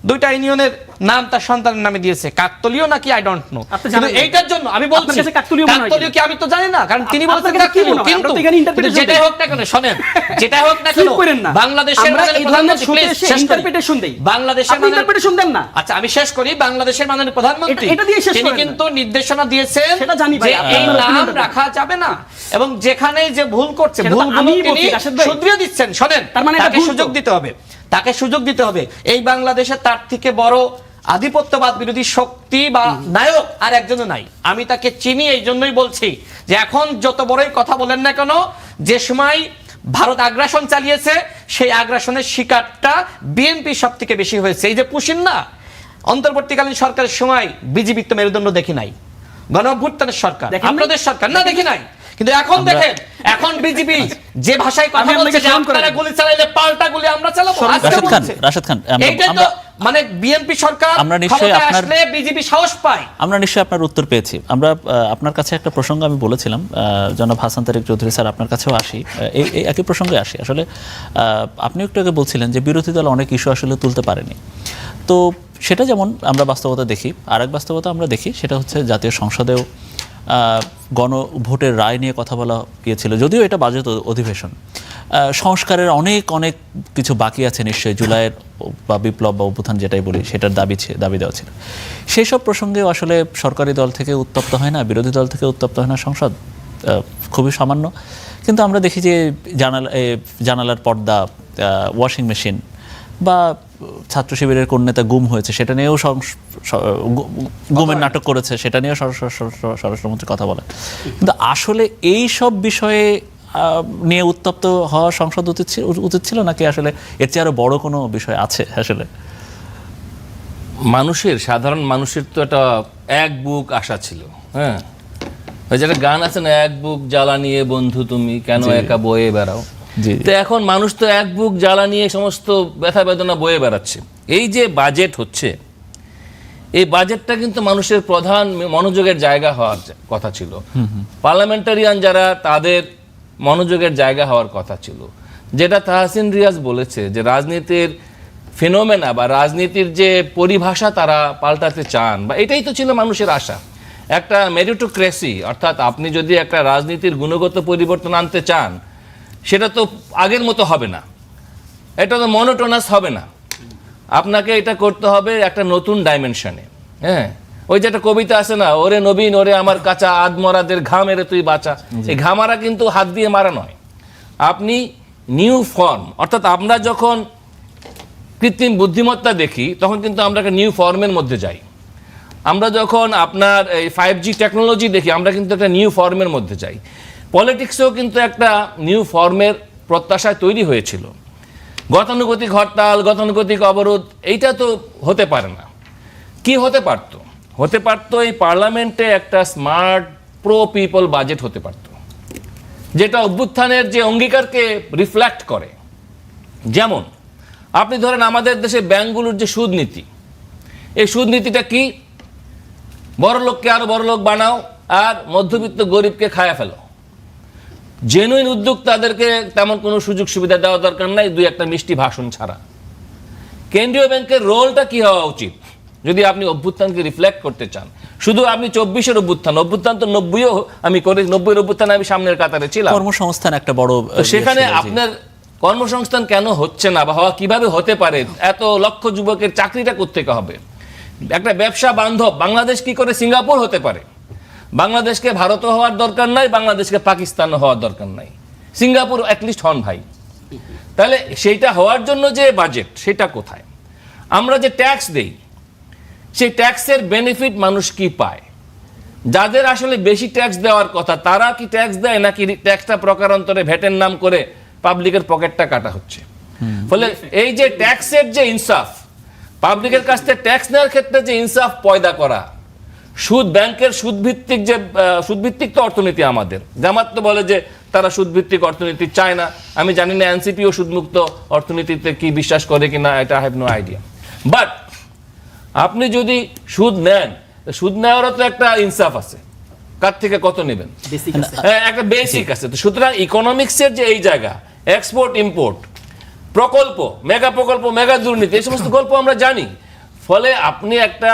2টা ইউনিয়নের নাম তার সন্তানের নামে দিয়েছে, কাকতলীয় নাকি আই ডোন্ট নো, কিন্তু এইটার জন্য আমি বলছি কাকতলীয় কি আমি তো জানি না, কারণ তিনি বলছেন কাকতলীয়। কিন্তু যেটাই হোক না কেন, শুনেন, যেটাই হোক না কেন, বাংলাদেশের ইন্টারপ্রিটেশন দেই, বাংলাদেশের ইন্টারপ্রিটেশন দেন না। আচ্ছা আমি শেষ করি। বাংলাদেশের মাননীয় প্রধানমন্ত্রী তিনি কিন্তু নির্দেশনা দিয়েছেন যে এই নাম রাখা যাবে না এবং যেখানে যে ভুল করছে ভুলগুলো তিনি শুধরিয়ে দিচ্ছেন। শুনেন, তাকে সুযোগ দিতে হবে, তাকে সুযোগ দিতে হবে। এই বাংলাদেশে তার থেকে বড় আধিপত্যবাদ বিরোধী শক্তি বা নায়ক আর একজনও নাই। আমি তাকে চিনি, এই জন্যই বলছি যে এখন যত বড়ই কথা বলেন না কেন, যে সময় ভারত আগ্রাসন চালিয়েছে সেই আগ্রাসনের শিকারটা বিএনপি সব থেকে বেশি হয়েছে। এই যে পুশিন না, অন্তর্বর্তীকালীন সরকারের সময় বিজেপি তো মেরুদণ্ড দেখি নাই, গণঅভ্যুত্থানের সরকার, আপনাদের সরকার না দেখি নাই, কিন্তু এখন দেখেন, এখন বিজেপি যে ভাষায় কথা বলছে যে আপনারা গুলি চালাইলে পাল্টা গুলি আমরা চালাবো। রাশেদ খান, এইটা তো মানে বিএনপি সরকার আমরা নিশ্চয়ই আসলে বিজেপি সাহস পায়। আমরা নিশ্চয়ই আপনার উত্তর পেয়েছি। আমরা আপনার কাছে একটা প্রসঙ্গ আমি বলেছিলাম, জনাব হাসান তারেক চৌধুরী স্যার আপনার কাছেও আসি, এই একই প্রসঙ্গে আসি। আসলে আপনি একটু আগে বলছিলেন যে বিরোধী দল অনেক ইস্যু আসলে তুলতে পারেনি। তো সেটা যেমন আমরা বাস্তবতা দেখি, আরেক বাস্তবতা আমরা দেখি সেটা হচ্ছে জাতীয় সংসদেও গণভোটের রায় নিয়ে কথা বলা গিয়েছিল, যদিও এটা বাজেট অধিবেশন। সংস্কারের অনেক অনেক কিছু বাকি আছে নিশ্চয়ই, জুলাইয়ের বা বিপ্লব বা অভ্যুত্থান যেটাই বলি সেটার দাবি দেওয়া ছিল। সেই সব প্রসঙ্গেও আসলে সরকারি দল থেকে উত্তপ্ত হয় না, বিরোধী দল থেকে উত্তপ্ত হয় না সংসদ, খুবই সামান্য। কিন্তু আমরা দেখি যে জানালার পর্দা, ওয়াশিং মেশিন বা ছাত্র শিবিরের কোন নেতা গুম হয়েছে সেটা নিয়েও গুমের নাটক করেছে, সেটা নিয়েও স্বরাষ্ট্রমন্ত্রী কথা বলেন। কিন্তু আসলে এই সব বিষয়ে নিয়ে উত্তপ্ত হওয়া সংসদ উচিত ছিল নাকি আসলে এর চেয়ে আরো বড় কোনো বিষয় আছে? আসলে সাধারণ মানুষের তো একটা এক বুক আশা ছিল। হ্যাঁ, ওই যে একটা গান আছে না, এক বুক জ্বালা নিয়ে বন্ধু তুমি কেন একা বয়ে বেড়াও। তো এখন মানুষ তো এক বুক জ্বালা নিয়ে সমস্ত ব্যথা বেদনা বয়ে বেড়াচ্ছে। এই যে বাজেট হচ্ছে, এই বাজেটটা কিন্তু মানুষের প্রধান মনোযোগের জায়গা হওয়ার কথা ছিল। পার্লামেন্টারিয়ান যারা, তাদের মনোযোগের জায়গা হওয়ার কথা ছিল। যেটা তাহসিন রিয়াজ বলেছে যে রাজনীতির ফিনোমেনা বা রাজনীতির যে পরিভাষা তারা পাল্টাতে চান, বা এটাই তো ছিল মানুষের আশা। একটা মেরিটোক্রেসি, অর্থাৎ আপনি যদি একটা রাজনীতির গুণগত পরিবর্তন আনতে চান, সেটা তো আগের মতো হবে না, এটা তো মনোটোনাস হবে না। আপনাকে এটা করতে হবে একটা নতুন ডাইমেনশনে। হ্যাঁ, ওই যে একটা কবিতা আছে না, ওরে নবীন ওরে আমার কাঁচা আদমরাদের ঘাম এরে তুই বাঁচা। এই ঘামারা কিন্তু হাত দিয়ে মারা নয়, আপনি নিউ ফর্ম, অর্থাৎ আমরা যখন কৃত্রিম বুদ্ধিমত্তা দেখি তখন কিন্তু আমরা একটা নিউ ফর্মের মধ্যে যাই। আমরা যখন আপনার এই 5G টেকনোলজি দেখি আমরা কিন্তু একটা নিউ ফর্মের মধ্যে যাই। পলিটিক্সেও কিন্তু একটা নিউ ফর্মের প্রত্যাশায় তৈরি হয়েছিল। গতানুগতিক হরতাল, গতানুগতিক অবরোধ, এইটা তো হতে পারে না। কি হতে পারত? হতে পারত এই পার্লামেন্টে একটা স্মার্ট প্রো পিপল বাজেট হতে পারত, যেটা অভ্যুত্থানের যে অঙ্গীকারকে রিফ্লেক্ট করে। যেমন আপনি ধরেন আমাদের দেশে ব্যাংকগুলোর যে সুদ নীতি, এই সুদ নীতিটা কি? বড় লোককে আরো বড় লোক বানাও আর মধ্যবিত্ত গরিবকে খায়া ফেলো। জেনুইন উদ্যোগ তাদেরকে তেমন কোনো সুযোগ সুবিধা দেওয়া দরকার নাই, দুই একটা মিষ্টি ভাষণ ছাড়া। কেন্দ্রীয় ব্যাংকের রোলটা কি হওয়া উচিত যদি আপনি অভ্যুত্থানকে রিফ্লেক্ট করতে চান? শুধু আপনি 24-এর অভ্যুত্থান তো 90-ও আমি করে, 90-এর অভ্যুত্থানে আমি সামনের কাতারে ছিলাম। কর্মসংস্থান একটা বড়, সেখানে আপনার কর্মসংস্থান কেন হচ্ছে না বা হওয়া কিভাবে হতে পারে? এত লক্ষ যুবকের চাকরিটা কোত্থেকে হবে? একটা ব্যবসা বান্ধব বাংলাদেশ কি করে সিঙ্গাপুর হতে পারে? বাংলাদেশকে ভারতও হওয়ার দরকার নাই, বাংলাদেশকে পাকিস্তানও হওয়ার দরকার নাই, সিঙ্গাপুর অ্যাটলিস্ট হন ভাই। তাহলে সেইটা হওয়ার জন্য যে বাজেট, সেটা কোথায়? আমরা যে ট্যাক্স দেই, সেই ট্যাক্সের বেনিফিট মানুষ কি পায়? যাদের আসলে বেশি ট্যাক্স দেওয়ার কথা তারা কি ট্যাক্স দেয়, নাকি ট্যাক্সটা প্রকারান্তরে ভ্যাটের নাম করে পাবলিকের পকেটটা কাটা হচ্ছে? ফলে এই যে ট্যাক্সের যে ইনসাফ, পাবলিকের কাছ থেকে ট্যাক্স নেওয়ার ক্ষেত্রে যে ইনসাফ পয়দা করা, সুদ, ব্যাংকের সুদভিত্তিক যে সুদভিত্তিক তো অর্থনীতি আমাদের, জামাত তো বলে যে তারা সুদভিত্তিক অর্থনীতি চায় না। আমি জানি না এনসিপিও সুদমুক্ত অর্থনীতিতে কি বিশ্বাস করে কিনা, এটা I have no idea. But আপনি যদি সুদ নেন, সুদ নেওয়ারও তো একটা ইনসাফ আছে, কার থেকে কত নেবেন, একটা বেসিক আছে। তো সুতরাং ইকোনমিক্সের যে এই জায়গা, এক্সপোর্ট ইম্পোর্ট, প্রকল্প, মেগা প্রকল্প, মেগা দুর্নীতি, এই সমস্ত গল্প আমরা জানি। ফলে আপনি একটা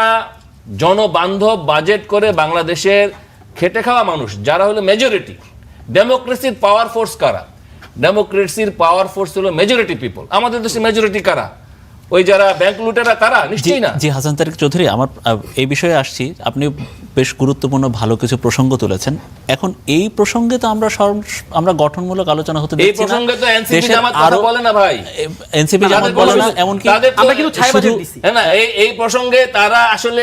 জনবান্ধব বাজেট করে বাংলাদেশের খেটে খাওয়া মানুষ যারা হলো মেজরিটি, ডেমোক্রেসির পাওয়ার ফোর্স কারা? ডেমোক্রেসির পাওয়ার ফোর্স হলো মেজরিটি পিপল। আমাদের দেশে মেজরিটি কারা? ওই যারা ব্যাংক লুটেরা তারা নিশ্চয়ই না। জি হাসান তারেক চৌধুরী, আমার এই বিষয়ে আসছি। আপনি বেশ গুরুত্বপূর্ণ ভালো কিছু প্রসঙ্গ তুলেছেন। এখন এই প্রসঙ্গে তো আমরা গঠনমূলক আলোচনা হতে এই প্রসঙ্গে তো এনসিপি জামাত কথা বলে না ভাই, এনসিপি জামাত বলে না, এমনকি আমরা কিন্তু ছায়া বাজেট দিছি। হ্যাঁ না, এই প্রসঙ্গে তারা আসলে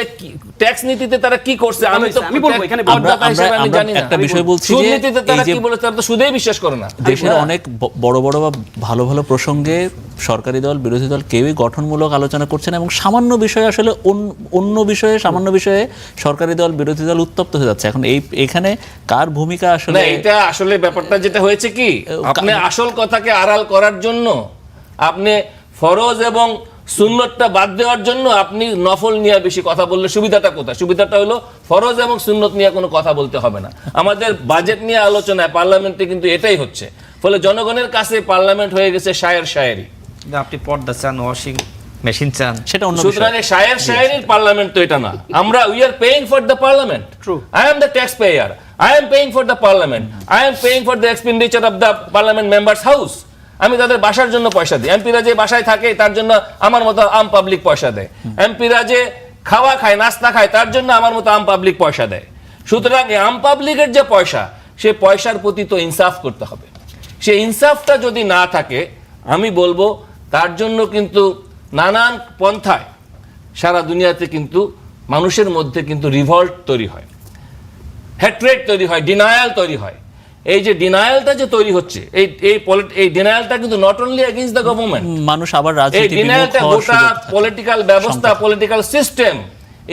ট্যাক্স নীতিতে তারা কি করছে আমি বলবো এখানে করদাতা হিসেবে আমি জানি না। একটা বিষয় বলছি সুদ যে নীতিতে তারা কি বলেছে, তারা তো সুদেই বিশ্বাস করে না। দেশের অনেক বড় বড় বা ভালো ভালো প্রসঙ্গে সরকারি দল বিরোধী দল কেউই গঠনমূলক আলোচনা করছে না, এবং সামান্য বিষয়ে আসলে অন্য বিষয়ে সামান্য বিষয়ে সরকারি দল বিরোধী দল উত্তপ্ত হয়ে যাচ্ছে। এখন এখানে কার ভূমিকা আসলে না, এটা আসলে ব্যাপারটা যেটা হয়েছে কি, আপনি আসল কথাকে আড়াল করার জন্য, আপনি ফরজ এবং সুন্নতটা বাদ দেওয়ার জন্য আপনি নফল নিয়ে বেশি কথা বললে সুবিধাটা কোথায়? সুবিধাটা হলো ফরজ এবং সুন্নত নিয়ে কোনো কথা বলতে হবে না। আমাদের বাজেট নিয়ে আলোচনায় পার্লামেন্টে কিন্তু এটাই হচ্ছে, ফলে জনগণের কাছে পার্লামেন্ট হয়ে গেছে শায়েরি। আপনি পর্দা চান, ওয়াশিং মেশিন চান, সেটা অন্য সুতরাং বিষয়। শায়েরির পার্লামেন্ট তো এটা না। আমরা we are paying for the parliament. True. I am the taxpayer. I am paying for the parliament. I am paying for the expenditure of the parliament members' house. আমি তাদের বাসার জন্য পয়সা দিই। এমপিরা যে বাসায় থাকে তার জন্য আমার মতো আম পাবলিক পয়সা দেয়। এমপিরা যে খাওয়া খায়, নাস্তা খায়, তার জন্য আমার মতো আম পাবলিক পয়সা দেয়। সুতরাং এই আম পাবলিকের যে পয়সা, সে পয়সার প্রতি তো ইনসাফ করতে হবে। সে ইনসাফটা যদি না থাকে, আমি বলবো তার জন্য কিন্তু নানান পন্থায় সারা দুনিয়াতে কিন্তু মানুষের মধ্যে কিন্তু রিভল্ট তৈরি হয়, হ্যাট্রেড তৈরি হয়, ডিনায়াল তৈরি হয়। এই যে ডিনায়ালটা যে তৈরি হচ্ছে, এই ডিনায়ালটা কিন্তু not only against the government, মানুষ আবার এই রাজনীতি ডিনায়ালটা গোটা পলিটিক্যাল ব্যবস্থা, পলিটিক্যাল সিস্টেম,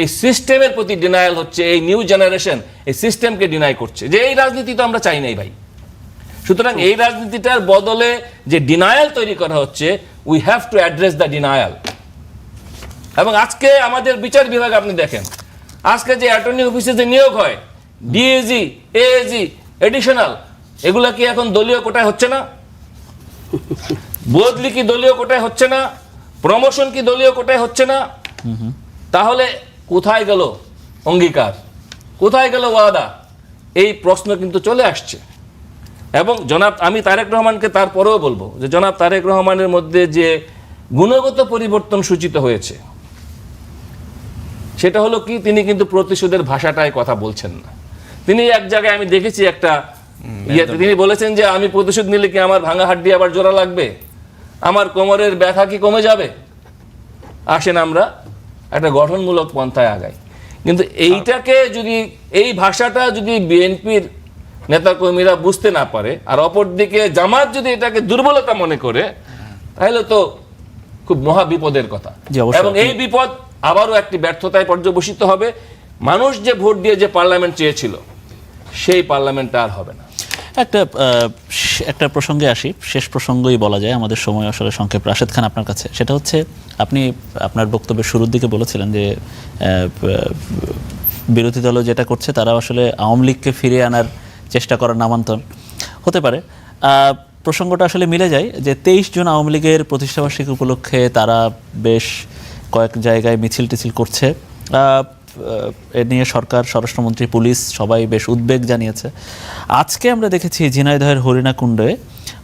এই সিস্টেমের প্রতি ডিনায়াল হচ্ছে। এই নিউ জেনারেশন এই সিস্টেমকে ডিনাই করছে, যে এই রাজনীতি তো আমরা চাই নাই ভাই। সুতরাং এই রাজনীতিটার বদলে যে ডিনায়াল তৈরি করা হচ্ছে, we have to address the denial. এবং আজকে আমাদের বিচার বিভাগ আপনি দেখেন, আজকে যে অ্যাটর্নি অফিসে যে নিয়োগ হয়, ডিএজি, এএজি, এডিশনাল, এগুলা কি এখন দলীয় কোটায় হচ্ছে না? বদলি কি দলীয় কোটায় হচ্ছে না? প্রমোশন কি দলীয় কোটায় হচ্ছে না? তাহলে কোথায় গেল অঙ্গীকার, কোথায় গেল ওয়াদা? এই প্রশ্ন কিন্তু চলে আসছে। এবং আমি তারেক রহমানকে তারপরেও বলবো যে জনাব তারেক রহমানের মধ্যে যে গুণগত পরিবর্তন সূচিত হয়েছে, সেটা হলো কি, তিনি কিন্তু প্রতিশোধের ভাষাটায় কথা বলছেন না। তিনি এক জায়গায় আমি দেখেছি একটা তিনি বলেছেন যে আমি প্রতিশোধ নিলে কি আমার ভাঙা হাড্ডি আবার জোড়া লাগবে, আমার কোমরের ব্যথা কি কমে যাবে? আসেন আমরা একটা গঠনমূলক পন্থায় আগাই। কিন্তু এইটাকে যদি, এই ভাষাটা যদি বিএনপির নেতাকর্মীরা বুঝতে না পারে, আর অপরদিকে জামাত যদি এটাকে দুর্বলতা মনে করে, তাহলে তো খুব মহা বিপদের কথা। এবং এই বিপদ আবারও একটি ব্যর্থতায় পর্যবসিত হবে। মানুষ যে ভোট দিয়ে যে পার্লামেন্ট চেয়েছিল, সেই পার্লামেন্টটা আর হবে না। একটা প্রসঙ্গে আসি, শেষ প্রসঙ্গই বলা যায়, আমাদের সময় আসলে সংক্ষেপ। রাশেদ খান, আপনার কাছে সেটা হচ্ছে, আপনি আপনার বক্তব্যের শুরুর দিকে বলেছিলেন যে বিরোধী দল যেটা করছে, তারা আসলে আওয়ামী লীগকে ফিরিয়ে আনার চেষ্টা করার নামান্তর হতে পারে। প্রসঙ্গটা আসলে মিলে যায় যে 23 জুন আওয়ামী লীগের প্রতিষ্ঠাবার্ষিকী উপলক্ষে তারা বেশ কয়েক জায়গায় মিছিল টিছিল করছে। এ নিয়ে সরকার, স্বরাষ্ট্রমন্ত্রী, পুলিশ সবাই বেশ উদ্বেগ জানিয়েছে। আজকে আমরা দেখেছি ঝিনাইদহের হরিণাকুণ্ডে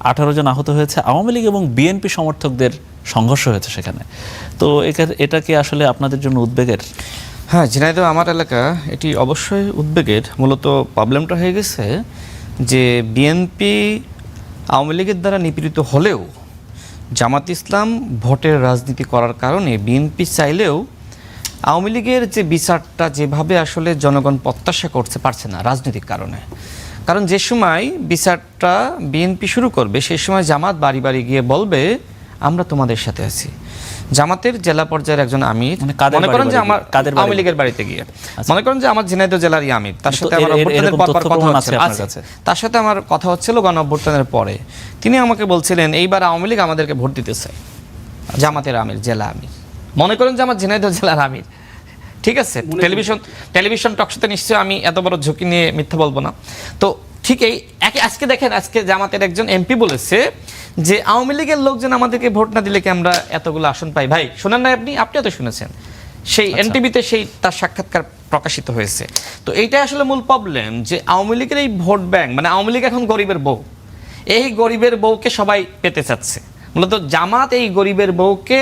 18 জন আহত হয়েছে। আওয়ামী লীগ এবং বিএনপি সমর্থকদের সংঘর্ষ হয়েছে সেখানে। তো এটা কি আসলে আপনাদের জন্য উদ্বেগের? হ্যাঁ, ঝিনাইদহ আমার এলাকা, এটি অবশ্যই উদ্বেগের। মূলত প্রবলেমটা হয়ে গেছে যে বিএনপি আওয়ামী লীগের দ্বারা নিপীড়িত হলেও জামাত ইসলাম ভোটের রাজনীতি করার কারণে বিএনপি চাইলেও আওয়ামী লীগের যে বিচারটা যেভাবে আসলে জনগণ প্রত্যাশা করতে পারছে না রাজনৈতিক কারণে। কারণ যে সময় বিচারটা বিএনপি শুরু করবে, সেই সময় জামাত বাড়ি বাড়ি গিয়ে বলবে আমরা তোমাদের সাথে আছি। জামাতের জেলা পর্যায়ের একজন আমির, মনে করেন যে আমার আওয়ামী লীগের বাড়িতে গিয়ে, মনে করেন যে আমার ঝিনাইদহ জেলারই আমির, তার সাথে আমার অভ্যুত্থানের পরপর কথা হচ্ছে, তার সাথে আমার কথা হচ্ছিল গণ অভ্যুত্থানের পরে। তিনি আমাকে বলছিলেন এইবার আওয়ামী লীগ আমাদেরকে ভোট দিতে চায়। জামাতের আমির, জেলা আমির, মনে করেন যে আমার ঝিনাইদহ জেলার আমির, ঠিক আছে? টেলিভিশন টকশোতে নিশ্চয়ই আমি এত বড় ঝুঁকি নিয়ে মিথ্যা বলবো না। তো ঠিক এই আজকে দেখেন, আজকে জামাতের একজন এমপি বলেছে যে আওয়ামী লীগের লোকজন আমাদেরকে ভোট না দিলে কি আমরা এতগুলো আসন পাই? ভাই শোনেন না আপনিও তো শুনেছেন, সেই এনটিভিতে সেই তার সাক্ষাৎকার প্রকাশিত হয়েছে। তো এইটাই আসলে মূল প্রবলেম, যে আওয়ামী লীগের এই ভোট ব্যাংক, মানে আওয়ামী লীগ এখন গরিবের বউ, এই গরিবের বউকে সবাই পেতে চাচ্ছে। মূলত জামাত এই গরিবের বউকে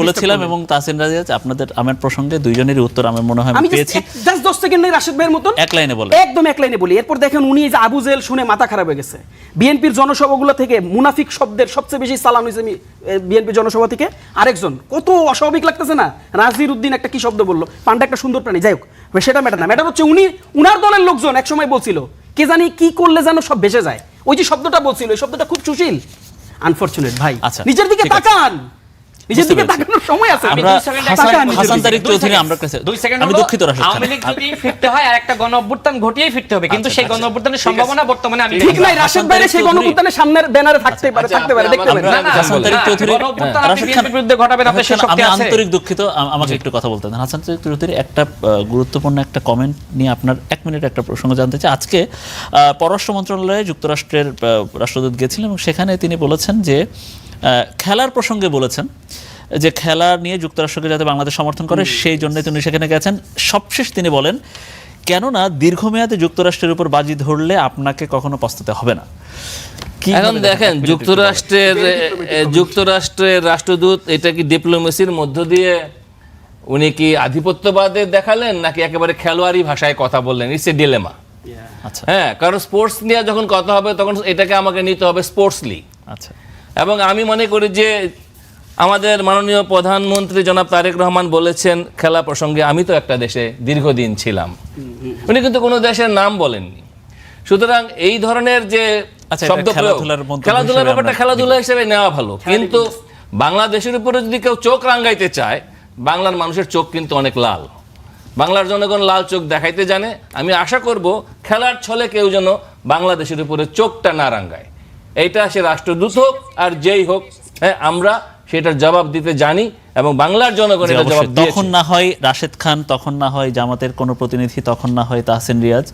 বলেছিলাম এবং তাহসিন রাজিয়াজ আপনাদের আমার প্রসঙ্গে দুইজনেরই উত্তর আমার মনে হয় আমি আমি পেয়েছি। জাস্ট 10 সেকেন্ড নেই রাশেদ ভাইয়ের মতন এক লাইনে বলেন। একদম এক লাইনে বলি। এরপর দেখেন উনি এই যে আবু জেহেল শুনে মাথা খারাপ হয়ে গেছে। বিএনপির জনসভাগুলো থেকে মুনাফিক শব্দের সবচেয়ে বেশি চালান হয়েছে বিএনপির জনসভা থেকে আরেকজন। কত অস্বাভাবিক লাগতেছে না? নাজির উদ্দিন একটা কি শব্দ বললো, পান্ডা একটা সুন্দর প্রাণী, যাই হোক সেটা ম্যাটার না। ম্যাটার হচ্ছে উনার দলের লোকজন একসময় বলছিল কে জানি কি করলে যেন সব ভেসে যায়, ওই যে শব্দটা বলছিল, ওই শব্দটা খুব সুশীল। আনফরচুনেট ভাই, আচ্ছা, নিজের দিকে ঠিক আছে। তাকান, নিজের দিকে তাকানোর সময় আছে। আমরা তাকান নিজের হাসান দিকে। তারিক চৌধুরী আমরা কাছে 2 সেকেন্ড আমি দুঃখিত রাশেদ খান। আওয়ামী লীগ যদি ফিরতে হয় আর একটা গণ অভ্যুত্থান ঘটিয়েই ফিরতে হবে, কিন্তু সেই গণ অভ্যুত্থানের সম্ভাবনা বর্তমানে আমি ঠিক নাই, রাশেদ ভাইরে সেই গণঅভ্যুত্থানের সামনের ব্যানারে থাকতে পারে, দেখতে পারেন। হাসান তারিক চৌধুরী, রাশেদ খানের বিরুদ্ধে ঘটাবেন, আপনি সেই শক্তি আমি আছে। আন্তরিক দুঃখিত, আমাকে একটু কথা বলতে দেন। হাসান তারিক চৌধুরী একটা গুরুত্বপূর্ণ একটা কমেন্ট নিয়ে আপনার 1 মিনিট একটা প্রসঙ্গ জানতে চাই। আজকে পররাষ্ট্র মন্ত্রণালয়ে যুক্তরাষ্ট্রের রাষ্ট্রদূত গিয়েছিলেন এবং সেখানে তিনি বলেছেন যে খেলার প্রসঙ্গে বলেছেন যে খেলা নিয়ে যুক্তরাষ্ট্রকে যাতে বাংলাদেশ সমর্থন করে সেই জন্য তিনি সেখানে গেছেন। সবশেষ তিনি বলেন কেননা দীর্ঘমেয়াদে যুক্তরাষ্ট্রের উপর বাজি ধরলে আপনাকে কখনো পস্তাতে হবে না। এখন দেখেন যুক্তরাষ্ট্রের রাষ্ট্রদূত এটা কি ডিপ্লোমেসির মধ্য দিয়ে উনি কি আধিপত্যবাদে দেখালেন নাকি একেবারে খেলোয়াড়ি ভাষায় কথা বললেন? It's a dilemma. আচ্ছা হ্যাঁ, কারণ স্পোর্টস নিয়ে যখন কথা হবে তখন এটাকে আমাকে নিতে হবে স্পোর্টসলি। আচ্ছা, এবং আমি মনে করি যে আমাদের মাননীয় প্রধানমন্ত্রী জনাব তারেক রহমান বলেছেন খেলা প্রসঙ্গে, আমি তো একটা দেশে দীর্ঘদিন ছিলাম। উনি কিন্তু কোনো দেশের নাম বলেননি। সুতরাং এই ধরনের যে আচ্ছা, শব্দ প্রয়োগ, খেলাধুলার মন্তব্য খেলাধুলার হিসেবে ব্যাপারটা আমরা খেলাধুলা হিসেবে নেওয়া ভালো, কিন্তু বাংলাদেশের উপরে যদি কেউ চোখ রাঙ্গাইতে চায়, বাংলার মানুষের চোখ কিন্তু অনেক লাল। বাংলার জনগণ লাল চোখ দেখাইতে জানে। আমি আশা করব খেলার ছলে কেউ যেন বাংলাদেশের উপরে চোখটা না রাঙ্গায়। এইটা সে রাষ্ট্রদূত হোক আর যেই হোক, হ্যাঁ, আমরা সেটার জবাব দিতে জানি এবং বাংলার জনগণ এটা জবাব দিয়েছে। তখন না হয় রাশেদ খান, তখন না হয় জামাতের কোনো প্রতিনিধি, তখন না হয় তাহসিন রিয়াজ।